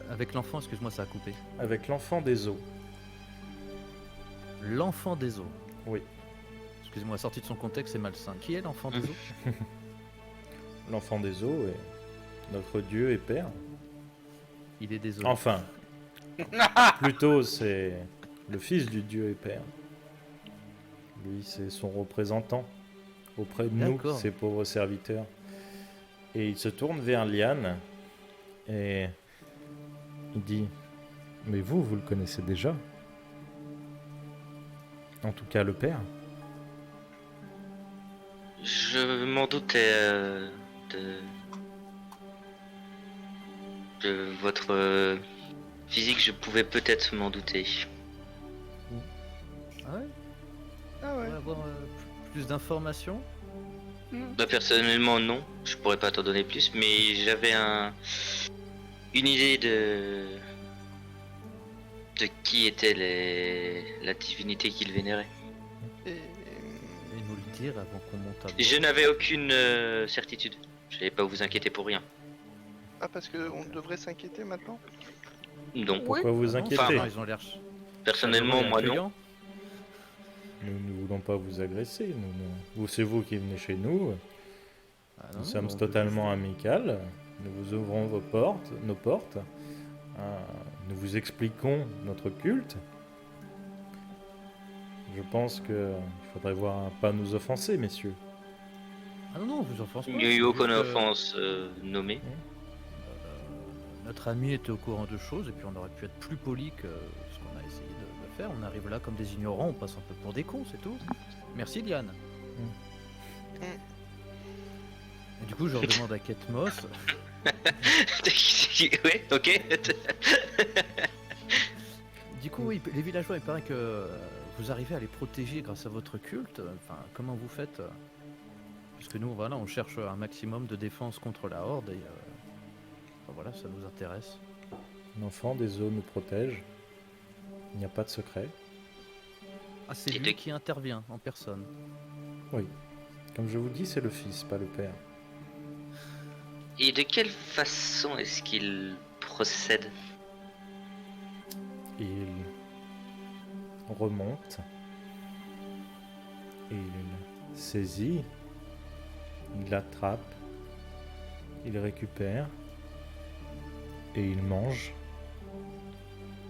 Avec l'enfant, excuse-moi, ça a coupé. Avec l'enfant des eaux. L'enfant des eaux. Oui. Excusez-moi, sorti de son contexte, c'est malsain. Qui est l'enfant des eaux? L'enfant des eaux est notre Dieu et Père. Il est des eaux. Enfin, plutôt c'est le fils du Dieu et Père. Lui, c'est son représentant auprès de nous, D'accord. ses pauvres serviteurs. Et il se tourne vers Liane et il dit « Mais vous le connaissez déjà. En tout cas, le Père. Je m'en doutais de votre Physique, je pouvais peut-être m'en douter. Ah ouais. Ah On ouais. va avoir plus d'informations. Bah, personnellement, non. Je pourrais pas t'en donner plus, mais j'avais une idée de qui était la divinité qu'il vénérait. Et Et nous le dire avant qu'on monte à bord. Je n'avais aucune certitude. Je n'allais pas vous inquiéter pour rien. ah, parce que on devrait s'inquiéter maintenant. Donc, Pourquoi vous Ah non, inquiétez? enfin, ils ont l'air personnellement, moi non. accueillants. Nous ne voulons pas vous agresser. C'est vous qui venez chez nous. Ah non, Nous sommes on veut totalement juste- amicales. Nous vous ouvrons nos portes. Nous vous expliquons notre culte. Je pense qu'il faudrait voir pas nous offenser, messieurs. Ah non, non, on vous offense pas. Il n'y a eu c'est aucune juste, offense nommée. Notre ami était au courant de choses et puis on aurait pu être plus poli que ce qu'on a essayé de faire. On arrive là comme des ignorants, on passe un peu pour des cons, c'est tout. Merci Diane. Et du coup, je redemande à Ketmos. Ouais, ok. Du coup, oui, les villageois, il paraît que vous arrivez à les protéger grâce à votre culte. Enfin, comment vous faites Parce que nous, voilà, on cherche un maximum de défense contre la horde et enfin, voilà, ça nous intéresse. L'enfant des eaux nous protège. Il n'y a pas de secret. Ah, c'est Et lui de- qui intervient en personne. Oui. Comme je vous dis, c'est le fils, pas le père. Et de quelle façon est-ce qu'il procède? Il remonte. Il saisit. Il attrape. Il récupère. Et il mange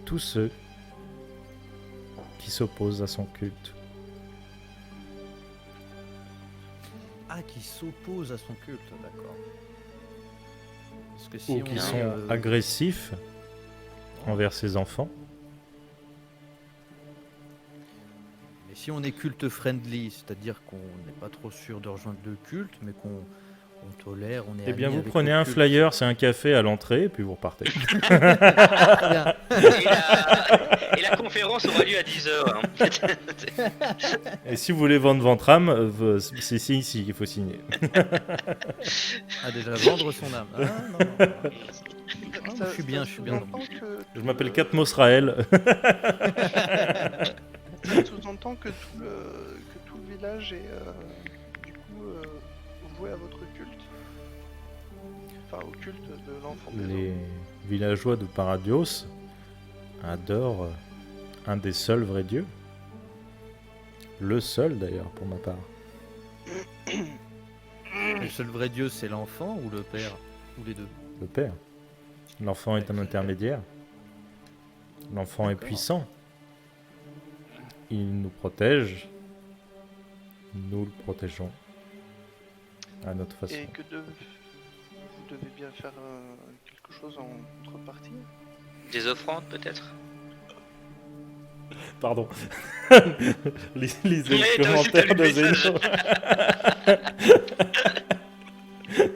tous ceux qui s'opposent à son culte. Ah, qui s'oppose à son culte, d'accord. Parce que si Ou on qui est, sont agressifs envers ses enfants. Mais si on est culte friendly, c'est-à-dire qu'on n'est pas trop sûr de rejoindre le culte, mais qu'on tolère, on est Eh bien, amis vous avec prenez le un culte. flyer, c'est un café à l'entrée, et puis vous repartez. Très bien. Et la conférence aura lieu à 10h. Et si vous voulez vendre votre âme, c'est ici qu'il faut signer. Ah, déjà vendre son âme. Ah, non, non, non. Ça- je suis bien, ça je suis bien sous-entend que Je tout m'appelle le- Katmos Raël. Ça sous-entend que tout le village est du coup voué à votre culte. Enfin, au culte de l'enfant des Les eaux. villageois de Paradios adorent un des seuls vrais dieux. Le seul d'ailleurs, pour ma part. Le seul vrai dieu, c'est l'enfant ou le père? Ou les deux? Le père. L'enfant est un intermédiaire. L'enfant est D'accord. puissant. Il nous protège. Nous le protégeons. À notre façon. Et vous devez bien faire quelque chose en contrepartie. Des offrandes peut-être? Pardon. Lisez Ouais, le toi aussi, t'as commentaire lu de le Zeno.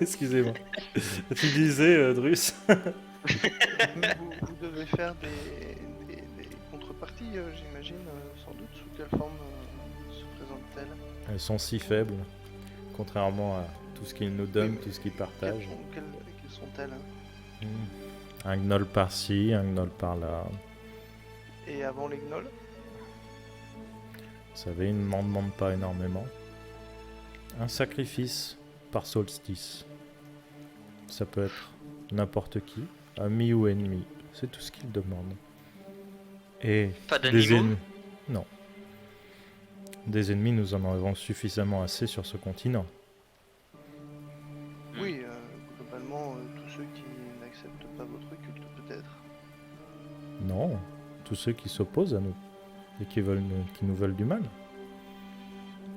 Excusez-moi. Tu disais, Drus. vous devez faire des contreparties, j'imagine, sans doute. Sous quelle forme se présente-t-elle? Elles sont si faibles, contrairement à tout ce qu'ils nous donnent, tout ce qu'ils partagent. Quelles sont-elles? Un gnoll par-ci, un gnoll par-là. Et avant les gnolls? Vous savez, ils ne m'en demandent pas énormément. Un sacrifice par solstice. Ça peut être n'importe qui, ami ou ennemi. C'est tout ce qu'ils demandent. Et Pas des d'animaux? ennemis. Non. Des ennemis, nous en avons suffisamment assez sur ce continent. Oui, globalement, tous ceux qui n'acceptent pas votre culte, peut-être. Non. Tous ceux qui s'opposent à nous. Et qui nous veulent du mal.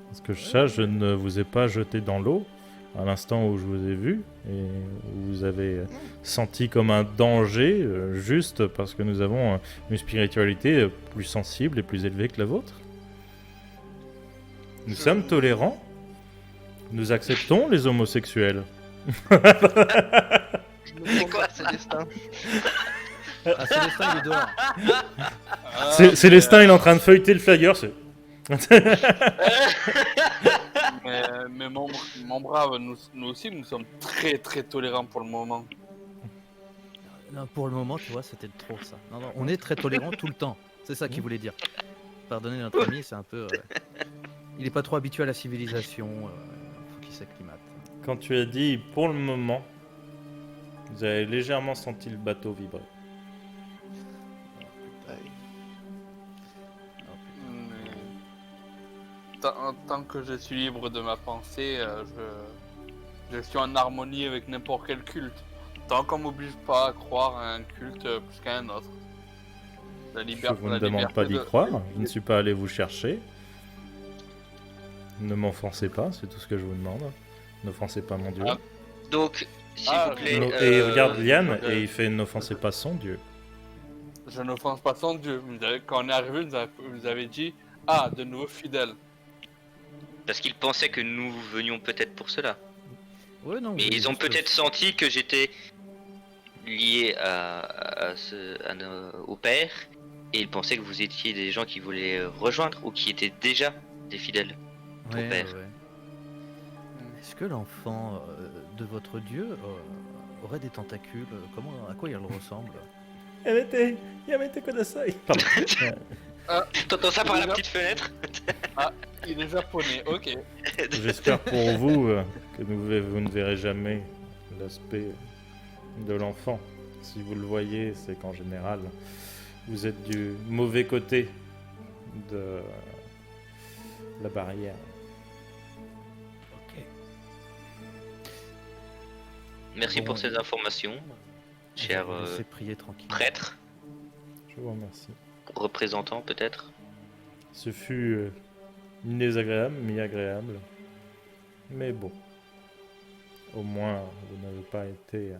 Parce que ça, je ne vous ai pas jeté dans l'eau à l'instant où je vous ai vu et où vous avez senti comme un danger juste parce que nous avons une spiritualité plus sensible et plus élevée que la vôtre. Nous sommes tolérants. Nous acceptons les homosexuels. Je me C'est tourne quoi, vers ça Célestin. Ah, Célestin, il est dehors. Célestin, il est en train de feuilleter le flyer. Mais mon brave, nous aussi, nous sommes très très tolérants pour le moment. Non, pour le moment, tu vois, c'était trop ça. Non, non, on est très tolérant tout le temps. C'est ça qu'il voulait dire. Pardonnez notre ami, c'est un peu. Il est pas trop habitué à la civilisation. Faut qu'il s'acclimate. Quand tu as dit pour le moment, vous avez légèrement senti le bateau vibrer. Mais tant que je suis libre de ma pensée, je suis en harmonie avec n'importe quel culte. Tant qu'on m'oblige pas à croire à un culte plus qu'à un autre. Je vous ne demande pas d'y croire, je ne suis pas allé vous chercher. Ne m'offensez pas, c'est tout ce que je vous demande. N'offensez pas mon Dieu. Ah. Donc, s'il vous plaît. Et regarde Liane, et il fait n'offensez pas son Dieu. Je n'offense pas son Dieu. Quand on est arrivé, vous avez dit ah, de nouveaux fidèles. Parce qu'ils pensaient que nous venions peut-être pour cela. Ouais, non. Mais ils ont peut-être senti que j'étais lié au père. Et ils pensaient que vous étiez des gens qui voulaient rejoindre ou qui étaient déjà des fidèles. Ouais, père. ouais. Est-ce que l'enfant de votre dieu aurait des tentacules? À quoi il ressemble? Yamete Kodasai. Pardon. T'entends ça par la Déjà- petite fenêtre? Il est japonais, ok. J'espère pour vous que vous ne verrez jamais l'aspect de l'enfant. Si vous le voyez, c'est qu'en général, vous êtes du mauvais côté de la barrière. Ok. Merci Bon, pour ces informations, cher Laissez prier tranquille. prêtre, Je vous remercie. représentant peut-être. Ce fut désagréable, mais agréable. Mais bon. Au moins, vous n'avez pas été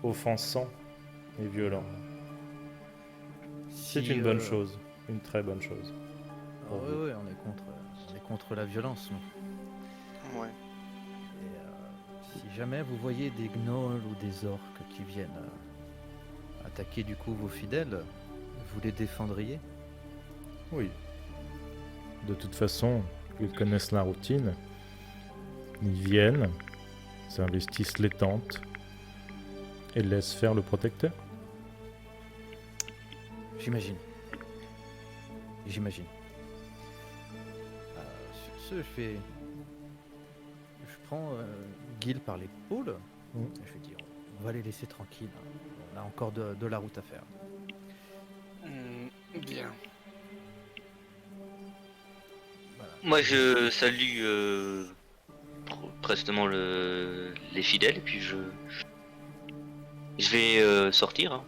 offensant et violent. C'est Si, une bonne chose. Une très bonne chose. Oui, oui, on est contre la violence, nous. Ouais. Et si jamais vous voyez des gnolls ou des orques qui viennent attaquer du coup vos fidèles, vous les défendriez? Oui. De toute façon, ils connaissent la routine. Ils viennent, s'investissent les tentes et laissent faire le protecteur. J'imagine. Sur ce, je prends Gil par l'épaule. Mm. Et je lui dis, on va les laisser tranquilles. On a encore de la route à faire. Bien. Voilà. Moi je salue prestement les fidèles et puis je vais sortir. Hein.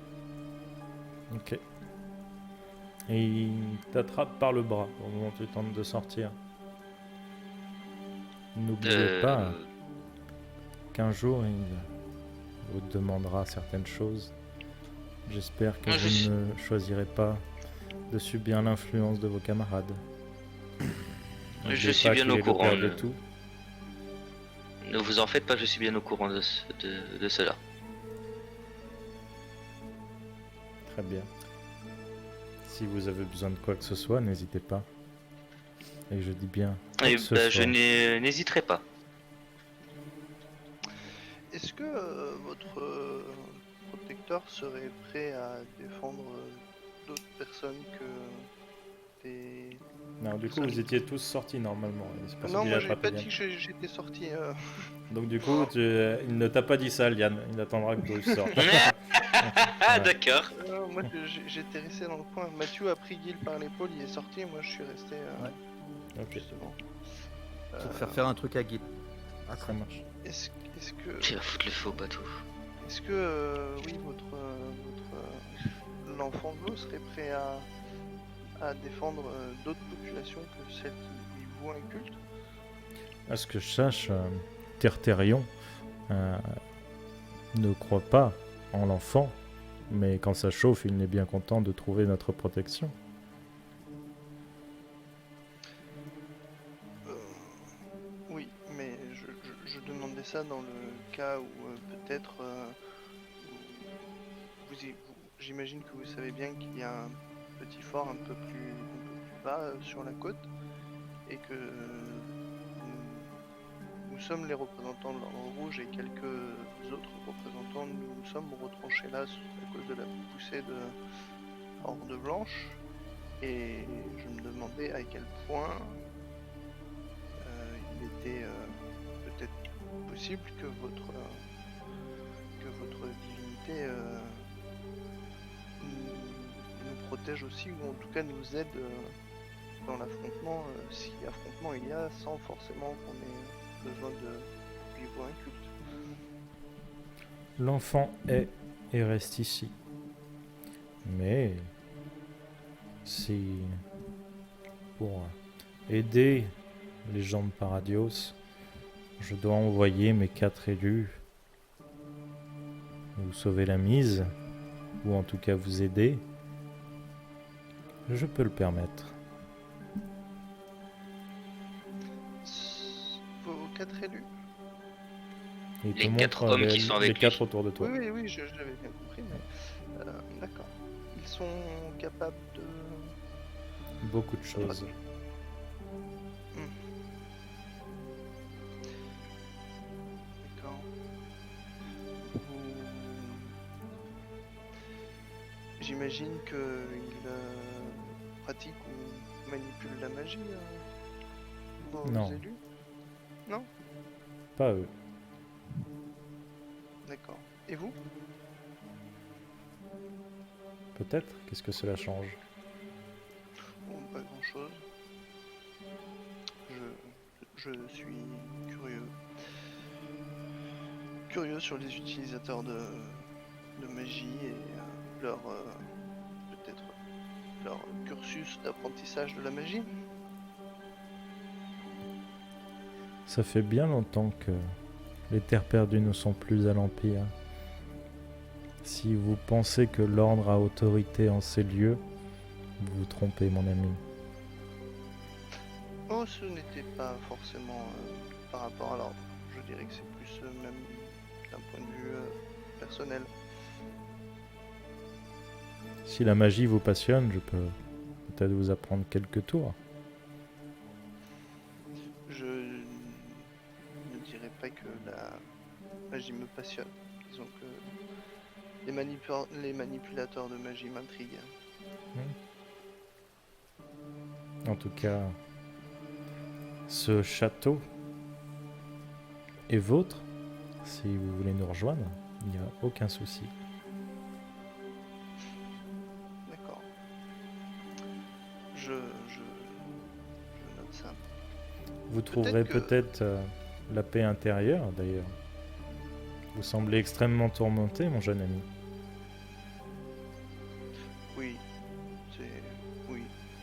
Ok. Et il t'attrape par le bras au moment où tu tentes de sortir. N'oubliez pas qu'un jour il vous demandera certaines choses. J'espère que Moi, vous ne choisirez pas de subir l'influence de vos camarades. Je N'oubliez suis pas bien qu'il au est le courant père de- de tout. Ne vous en faites pas, je suis bien au courant de cela. Très bien. Si vous avez besoin de quoi que ce soit, n'hésitez pas. Et je dis bien. quoi Et que ce bah, je soit. n'hésiterai pas. Est-ce que votre protecteur serait prêt à défendre d'autres personnes que des... Non, du coup, vous étiez tous sortis normalement. et c'est parce Non, qu'il moi a j'ai attrapé pas Liane. dit que j'étais sorti. Donc du coup, il ne t'a pas dit ça, Liane. Il attendra que Bruce sorte. Ah Ouais. d'accord. Moi j'étais resté dans le coin. Mathieu a pris Gil par l'épaule, il est sorti, moi je suis resté Ok, justement. Pour faire un truc à Gil. ça marche. Est-ce que... Tu vas foutre le faux bateau. Est-ce que oui, l'enfant de l'eau serait prêt à défendre d'autres populations que celles qui lui vouent un culte? À ce que je sache, Terterion ne croit pas en l'enfant, mais quand ça chauffe, il n'est bien content de trouver notre protection. Oui, mais je demandais ça dans le cas où peut-être j'imagine que vous savez bien qu'il y a un petit fort un peu plus bas sur la côte et que nous sommes les représentants de l'Ordre Rouge et quelques autres représentants nous sommes retranchés là à cause de la poussée de Horde Blanche. Et je me demandais à quel point il était peut-être possible que votre divinité nous protège aussi, ou en tout cas nous aide dans l'affrontement, si affrontement il y a, sans forcément qu'on ait besoin de lui vouer un culte. L'enfant est et reste ici. Mais si pour aider les gens de Paradios, je dois envoyer mes 4 élus vous sauver la mise, ou en tout cas vous aider, je peux le permettre. Vos 4 élus? Et Les te 4 montre hommes qui sont avec les lui. 4 autour de toi. Oui, je l'avais bien compris, mais d'accord. Ils sont capables de... Beaucoup de choses. D'accord. J'imagine qu'ils pratiquent ou manipulent la magie, vos Non. élus? Non? Pas eux. D'accord. Et vous? Peut-être. Qu'est-ce que cela change? Bon, pas grand-chose. Je suis curieux sur les utilisateurs de magie et peut-être leur cursus d'apprentissage de la magie. Ça fait bien longtemps que les terres perdues ne sont plus à l'Empire. Si vous pensez que l'ordre a autorité en ces lieux, vous vous trompez, mon ami. Oh, ce n'était pas forcément par rapport à l'ordre. Je dirais que c'est plus même d'un point de vue personnel. Si la magie vous passionne, je peux peut-être vous apprendre quelques tours. Je ne dirais pas que la magie me passionne. Disons que les manipulateurs de magie m'intriguent. En tout cas, ce château est vôtre. Si vous voulez nous rejoindre, il n'y a aucun souci. D'accord. Je note ça. Vous trouverez que- peut-être la paix intérieure, d'ailleurs. Vous semblez extrêmement tourmenté, mon jeune ami. Oui, oui,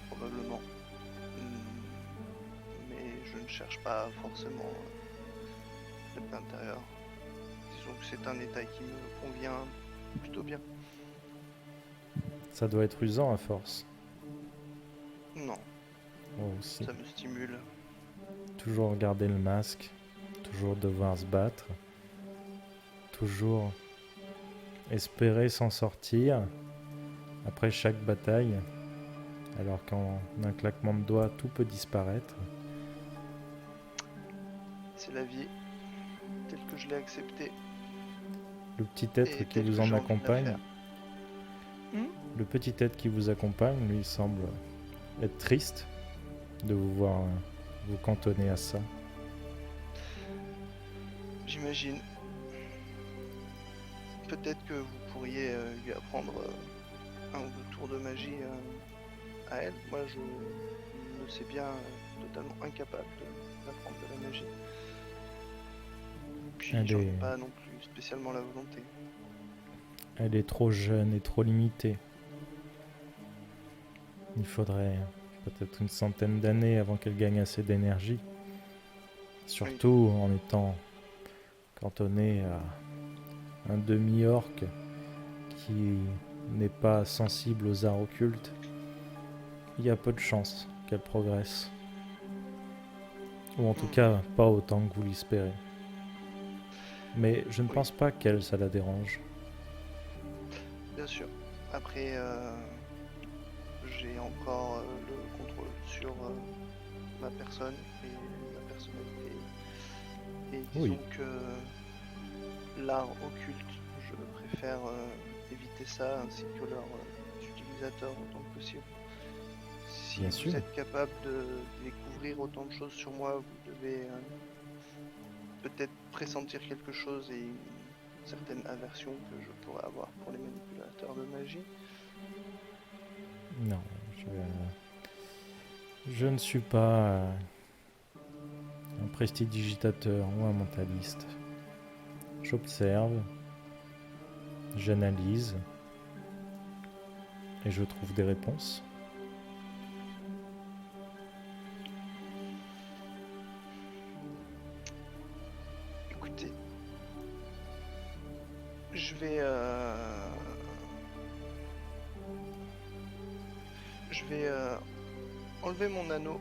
probablement. Mais je ne cherche pas forcément la paix intérieure. Disons que c'est un état qui me convient plutôt bien. Ça doit être usant à force. Non, Moi aussi. ça me stimule. Toujours garder le masque, toujours devoir se battre, toujours espérer s'en sortir après chaque bataille, alors qu'en un claquement de doigts, tout peut disparaître. C'est la vie, telle que je l'ai acceptée. Le petit être Et qui tel vous que en j'ai envie de la accompagne, faire. le petit être qui vous accompagne, lui, semble être triste de vous voir vous cantonner à ça. J'imagine. Peut-être que vous pourriez lui apprendre un ou deux tours de magie à elle. Moi, je me sais bien totalement incapable d'apprendre de la magie. Puis Elle j'en ai est- pas non plus spécialement la volonté. Elle est trop jeune et trop limitée. Il faudrait peut-être une centaine d'années avant qu'elle gagne assez d'énergie. Surtout en étant cantonnée à un demi-orc qui n'est pas sensible aux arts occultes. Il y a peu de chances qu'elle progresse. Ou en tout cas, pas autant que vous l'espérez. Mais je ne Oui. pense pas qu'elle, ça la dérange. Bien sûr. Après, j'ai encore le contrôle sur ma personne et ma personnalité. Et disons Oui. que l'art occulte, je préfère éviter ça ainsi que leurs utilisateurs autant que possible. Si Bien vous sûr. êtes capable de découvrir autant de choses sur moi, vous devez peut-être pressentir quelque chose et une certaine aversion que je pourrais avoir pour les manipulateurs de magie. Non, je ne suis pas un prestidigitateur ou un mentaliste. J'observe, j'analyse et je trouve des réponses. Écoutez, je vais enlever mon anneau.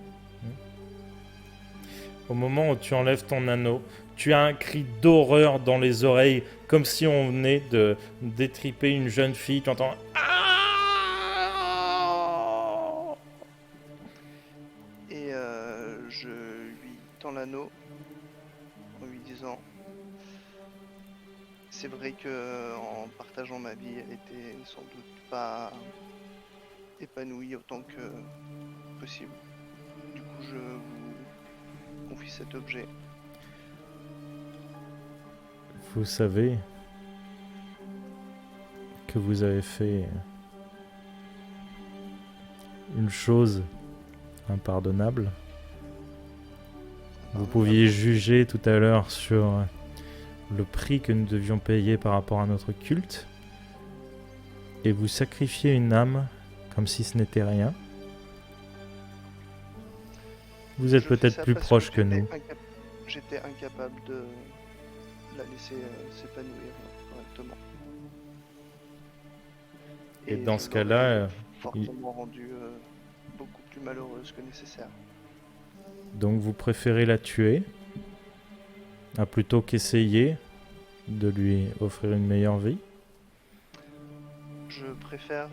Au moment où tu enlèves ton anneau, tu as un cri d'horreur dans les oreilles, comme si on venait de détriper une jeune fille. Tu entends Ah Et je lui tends l'anneau en lui disant c'est vrai que en partageant ma vie, elle était sans doute pas épanouie autant que possible. Du coup, je vous confie cet objet. Vous savez que vous avez fait une chose impardonnable. Vous pouviez juger tout à l'heure sur le prix que nous devions payer par rapport à notre culte, et vous sacrifiez une âme comme si ce n'était rien. Vous êtes Je fais peut-être ça plus parce proche que nous. J'étais incapable de la laisser s'épanouir correctement. Et dans je ce l'aurais cas-là, fortement rendue beaucoup plus malheureuse que nécessaire. donc vous préférez la tuer, plutôt qu'essayer de lui offrir une meilleure vie. Je préfère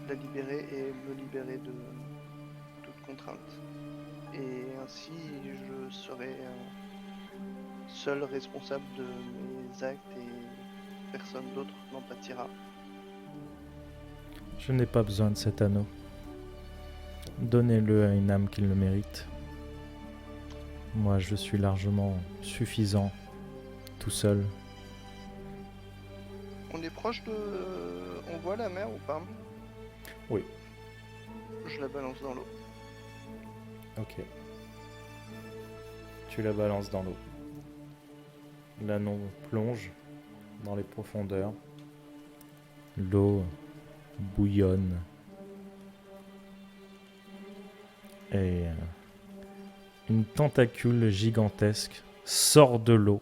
la libérer et me libérer de toute contrainte. Et ainsi, je serai seul responsable de mes actes et personne d'autre n'en pâtira. Je n'ai pas besoin de cet anneau. Donnez-le à une âme qui le mérite. Moi, je suis largement suffisant, tout seul. On est proche de... On voit la mer ou pas? Oui. Je la balance dans l'eau. Ok. Tu la balances dans l'eau. L'anneau plonge dans les profondeurs. L'eau bouillonne. Et une tentacule gigantesque sort de l'eau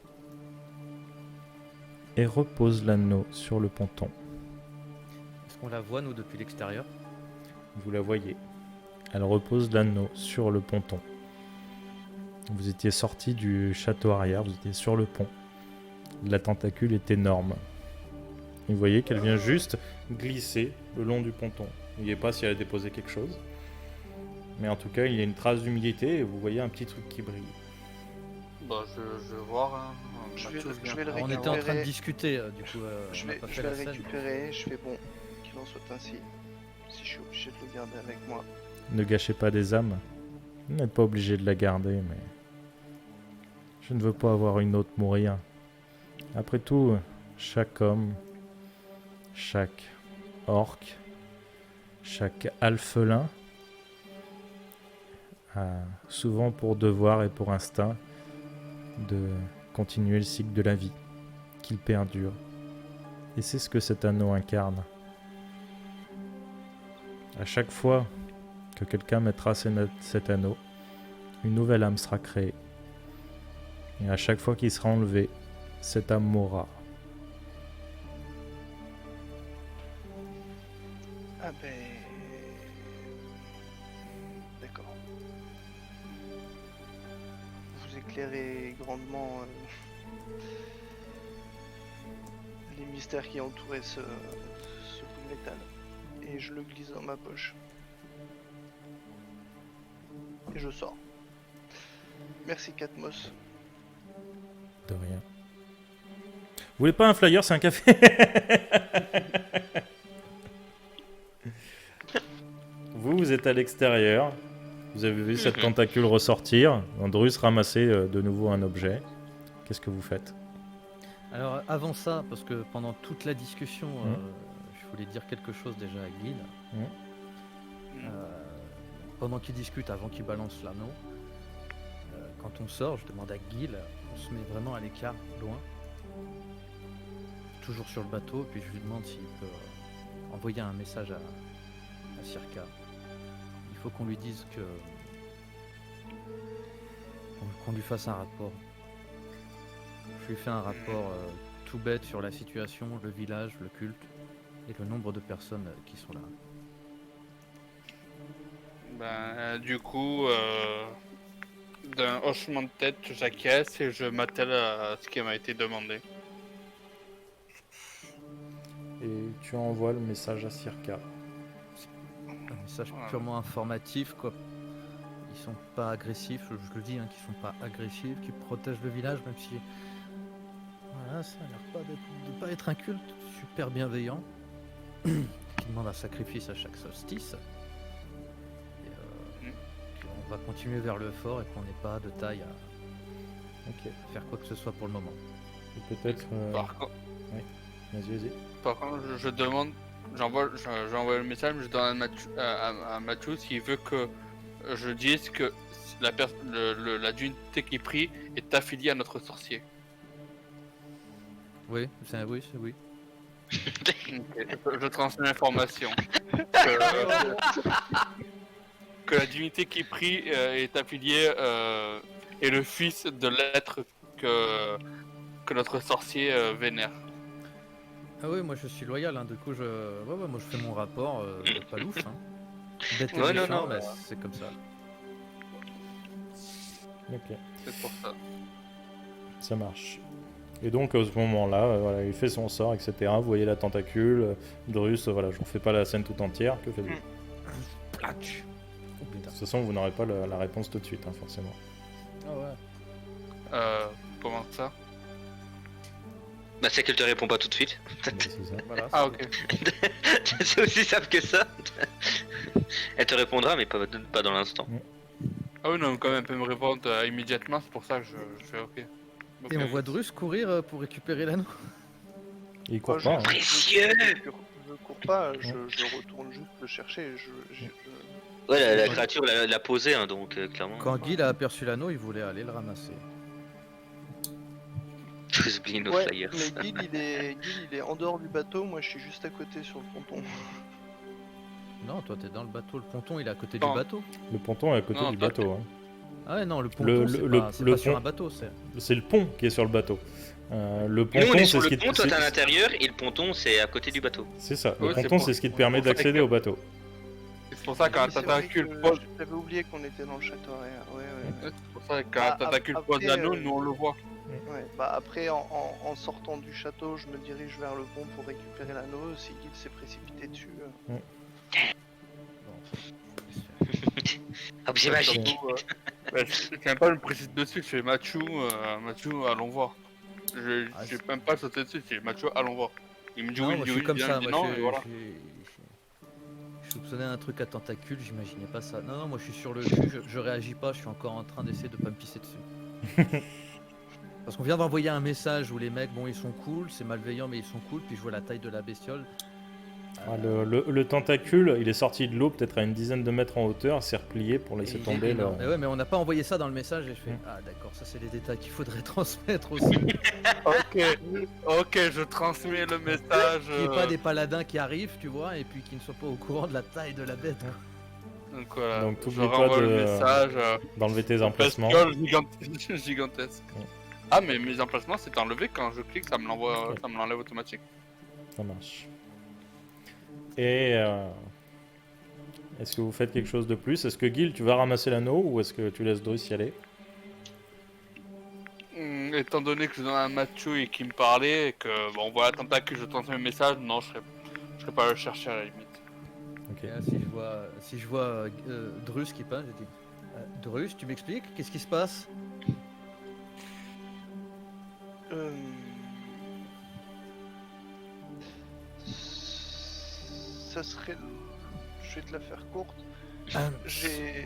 et repose l'anneau sur le ponton. Est-ce qu'on la voit, nous, depuis l'extérieur? Vous la voyez. Elle repose l'anneau sur le ponton. Vous étiez sorti du château arrière, vous étiez sur le pont. La tentacule est énorme. Et vous voyez qu'elle vient juste glisser le long du ponton. Vous ne voyez pas si elle a déposé quelque chose. Mais en tout cas, il y a une trace d'humidité et vous voyez un petit truc qui brille. Bah, je vais voir. Hein. Je Mathieu, vais viens. le Alors, on était en train de récupérer. discuter, du coup, Je on n'a vais, pas je fait vais la le scène. récupérer. Je fais bon, qu'il en soit ainsi. Si je suis obligé de le garder avec moi. Ne gâchez pas des âmes. Vous n'êtes pas obligé de la garder, mais... Je ne veux pas avoir une autre mourir. Après tout, chaque homme, chaque orc, chaque alphelin a souvent pour devoir et pour instinct de continuer le cycle de la vie, qu'il perdure. Et c'est ce que cet anneau incarne. À chaque fois que quelqu'un mettra cet anneau, une nouvelle âme sera créée. Et à chaque fois qu'il sera enlevé, cette âme mourra. Ah ben... D'accord. Vous éclairez grandement les mystères qui entouraient ce de métal. Et je le glisse dans ma poche. Et je sors. Merci Catmos. De rien. Vous voulez pas un flyer, c'est un café? Vous êtes à l'extérieur. Vous avez vu cette tentacule ressortir. Andrus ramasser de nouveau un objet. Qu'est-ce que vous faites? Alors avant ça, parce que pendant toute la discussion, je voulais dire quelque chose déjà à Guil. Pendant qu'il discute, avant qu'il balance l'anneau, quand on sort, je demande à Guil, on se met vraiment à l'écart, loin. Toujours sur le bateau, puis je lui demande s'il peut envoyer un message à Circa. Il faut qu'on lui dise que... qu'on lui fasse un rapport. Je lui fais un rapport tout bête sur la situation, le village, le culte et le nombre de personnes qui sont là. Du coup, d'un hochement de tête, j'acquiesce et je m'attelle à ce qui m'a été demandé. Et tu envoies le message à Circa. Un message purement informatif, quoi. Ils sont pas agressifs, je le dis, hein, qu'ils sont pas agressifs, qu'ils protègent le village, même si... Voilà, ça a l'air pas de pas être un culte super bienveillant, qui demande un sacrifice à chaque solstice. Et on va continuer vers le fort et qu'on n'est pas de taille à faire quoi que ce soit pour le moment. Et peut-être... Par contre, Vas-y. par contre, je demande, j'envoie le message, mais je donne à Mathieu s'il veut que je dise que la divinité qui prie est affiliée à notre sorcier. Oui. Je transmets l'information. Que la divinité qui prie est affiliée est le fils de l'être que notre sorcier vénère. Ah oui, moi je suis loyal, hein, du coup moi je fais mon rapport, pas louche. Hein. Bête et Ouais, méchant, non. bah, c'est comme ça. Ok, C'est pour ça. ça marche. Et donc, à ce moment-là, voilà, il fait son sort, etc. Vous voyez la tentacule. Drus, voilà, je ne fais pas la scène tout entière. Que faites-vous? Oh putain. De toute façon, vous n'aurez pas la réponse tout de suite, hein, forcément. Ah ouais. Comment ça? Bah, c'est qu'elle te répond pas tout de suite. Donc, c'est ça. Voilà, Ah ok. C'est aussi simple que ça. Elle te répondra, mais pas dans l'instant. Ah oui, non, quand même, elle peut me répondre immédiatement, c'est pour ça que je fais ok. Et on voit Drus courir pour récupérer l'anneau. Il court Moi, pas. Hein. Précieux. Je cours pas, je retourne juste le chercher. Ouais, la créature l'a posé, hein, donc clairement. Quand Guil a aperçu l'anneau, il voulait aller le ramasser. Tous oubliés nos Ouais, flyers. mais Guil il est en dehors du bateau, moi je suis juste à côté sur le ponton. Non, toi t'es dans le bateau, le ponton il est à côté Non. du bateau. Le ponton est à côté Non, du toi, bateau. Hein. Ah ouais, non, le ponton Le- c'est le- pas, c'est le pas sur pont- un bateau, c'est... C'est le pont qui est sur le bateau. Le Nous, on ponton, est c'est sur ce le qui pont, toi t'es à te... l'intérieur, et le ponton, c'est à côté du bateau. C'est ça. Le Ouais, c'est ponton, pour- c'est ce qui te c'est permet pour ça d'accéder que- au bateau. C'est pour ça qu'un Mais c'est vrai tentacule que pose. J'avais oublié qu'on était dans le château arrière. Ouais. C'est pour ça qu'un Ah, tentacule après, pose l'anneau, nous on le voit. Ouais, bah après en sortant du château, je me dirige vers le pont pour récupérer l'anneau. Si Guil s'est précipité dessus. Objet magique. Surtout, je viens pas me précise dessus, je fais Mathieu, allons voir. J'ai même pas sauté dessus, c'est Mathieu, allons voir. Il me dit Non, oui, moi il je me dit suis oui, comme ça, il me dit moi non, et voilà. je soupçonnais un truc à tentacule, j'imaginais pas ça. Non, moi je suis sur le cul, je réagis pas, je suis encore en train d'essayer de pas me pisser dessus. Parce qu'on vient d'envoyer un message où les mecs, bon ils sont cool, c'est malveillant mais ils sont cool, puis je vois la taille de la bestiole. Ah, le tentacule, il est sorti de l'eau peut-être à une dizaine de mètres en hauteur, s'est replié pour laisser Et il est tomber le... énorme. Mais ouais, mais on n'a pas envoyé ça dans le message et je fais ah d'accord, ça c'est les détails qu'il faudrait transmettre aussi. Ok, je transmets le message. Qu'il n'y ait pas des paladins qui arrivent, tu vois, et puis qui ne soient pas au courant de la taille de la bête. Quoi. Donc voilà, Donc, je t'oublies pas renvoie de- le message. d'enlever tes emplacements. Bestiole gigantesque. Ouais. Ah, mais mes emplacements c'est enlevé quand je clique, ça me l'envoie, Ok. ça me l'enlève automatique. Ça marche. Et est-ce que vous faites quelque chose de plus? Est-ce que Guil, tu vas ramasser l'anneau ou est-ce que tu laisses Drus y aller? Étant donné que je donne un Mathieu et qu'il me parlait, et que bon voilà, tentacule, je transmets le message, non, je serais pas le chercher à la limite. Ok. Et là, si je vois Drus qui passe, je dis Drus, tu m'expliques? Qu'est-ce qui se passe? Ça serait. Je vais te la faire courte. Ah, J'ai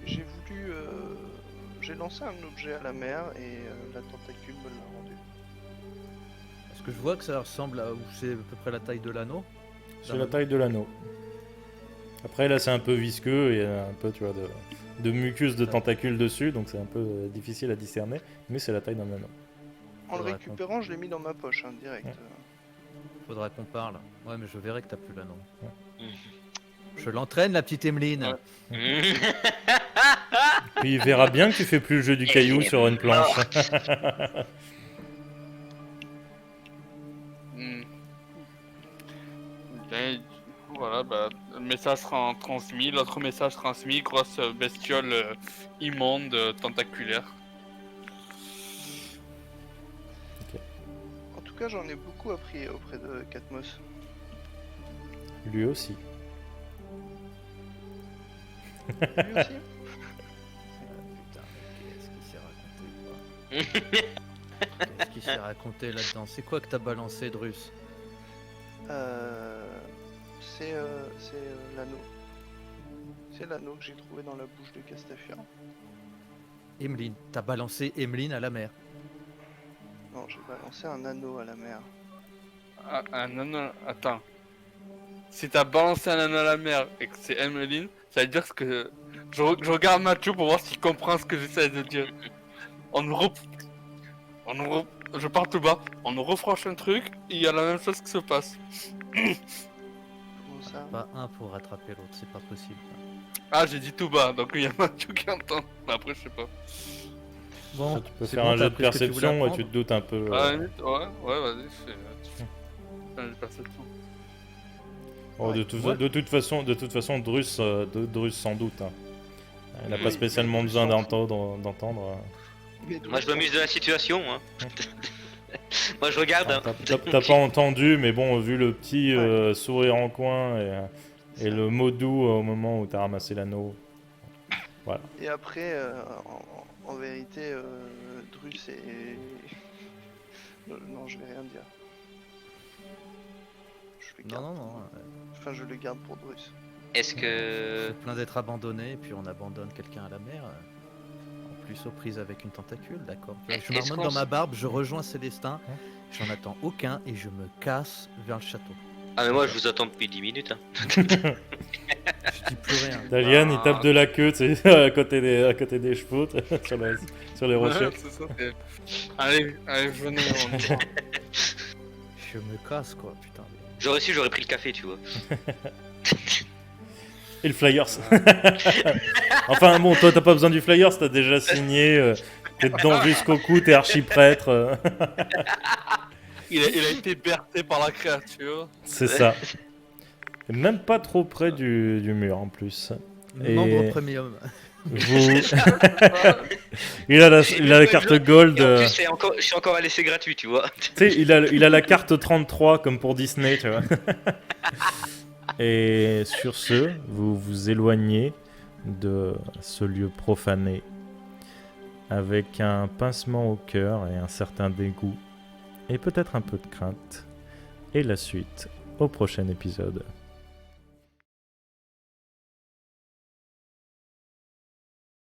voulu. J'ai lancé un objet à la mer et la tentacule me l'a rendu. Parce que je vois que ça ressemble à. Ou c'est à peu près la taille de l'anneau. C'est la taille de l'anneau. Après, là, c'est un peu visqueux et il y a un peu, tu vois, de mucus de tentacules dessus, donc c'est un peu difficile à discerner, mais c'est la taille d'un anneau. En le Faudra récupérant, je l'ai mis dans ma poche, hein, direct. Ouais. Faudra qu'on parle. Ouais, mais je verrai que t'as plus l'anneau. Mhm. Je l'entraîne, la petite Emeline. Mhm. Puis il verra bien que tu fais plus le jeu du caillou sur une planche. Hmm. Et voilà, bah, le message sera transmis. L'autre message transmis, grosse bestiole immonde, tentaculaire. En tout cas, j'en ai beaucoup appris auprès de Katmos. Lui aussi. Lui aussi. Putain, mais qu'est-ce qu'il s'est raconté, quoi? Qu'est-ce qu'il s'est raconté là-dedans? C'est quoi que t'as balancé, Drus? C'est l'anneau. C'est l'anneau que j'ai trouvé dans la bouche de Castafiore. Emeline. T'as balancé Emeline à la mer. Non, j'ai balancé un anneau à la mer. Ah, un anneau. Attends. Si t'as balancé un anneau à la mer et que c'est Emeline, ça veut dire que. Je regarde Mathieu pour voir s'il comprend ce que j'essaie de dire. Je pars tout bas. On nous refranche un truc et il y a la même chose qui se passe. Comment ça? Pas un pour rattraper l'autre, c'est pas possible. Ah, j'ai dit tout bas, donc il y a Mathieu qui entend. Mais après, je sais pas. Bon, Tu peux c'est faire bon, un t'as jeu de appris ce que tu voulais perception et apprendre. tu te doutes un peu. À la limite, ouais, vas-y, fais une perception. Oh, de, Ouais. de toute façon, Drus sans doute. Hein. Il n'a pas Oui, spécialement mais besoin Drus d'entendre. Mais Moi je m'amuse de la situation. Hein. Moi je regarde. Hein. T'as pas entendu, mais bon, vu le petit sourire en coin et le mot doux au moment où t'as ramassé l'anneau. Et après, en vérité, Drus est. Non, je vais rien dire. Je le garde. Non. Enfin, je le garde pour Drus. Est-ce que. C'est plein d'être abandonné, et puis on abandonne quelqu'un à la mer. En plus aux prises avec une tentacule, d'accord. Je Est-ce me remonte qu'on dans s- ma barbe, je rejoins Célestin, j'en attends aucun et je me casse vers le château. Ah mais moi je vous attends depuis 10 minutes. Hein. Je dis plus rien. Dalian, il tape de la queue, tu sais, à côté des chevaux, sur les rochers. Ouais, c'est ça, allez, venez, on y va. Je me casse quoi, putain. J'aurais su, j'aurais pris le café, tu vois. Et le Flyers. Enfin bon, toi t'as pas besoin du Flyers, t'as déjà signé, t'es dedans jusqu'au cou, t'es archiprêtre. Il a été bercé par la créature. C'est ça. Et même pas trop près du mur en plus. Et- Membre premium. Vous... il a la carte gold. Et en plus, je suis encore à l'essai gratuit, tu vois. Tu sais, il a la carte 33 comme pour Disney, tu vois. Et sur ce, vous vous éloignez de ce lieu profané avec un pincement au cœur et un certain dégoût et peut-être un peu de crainte. Et la suite au prochain épisode.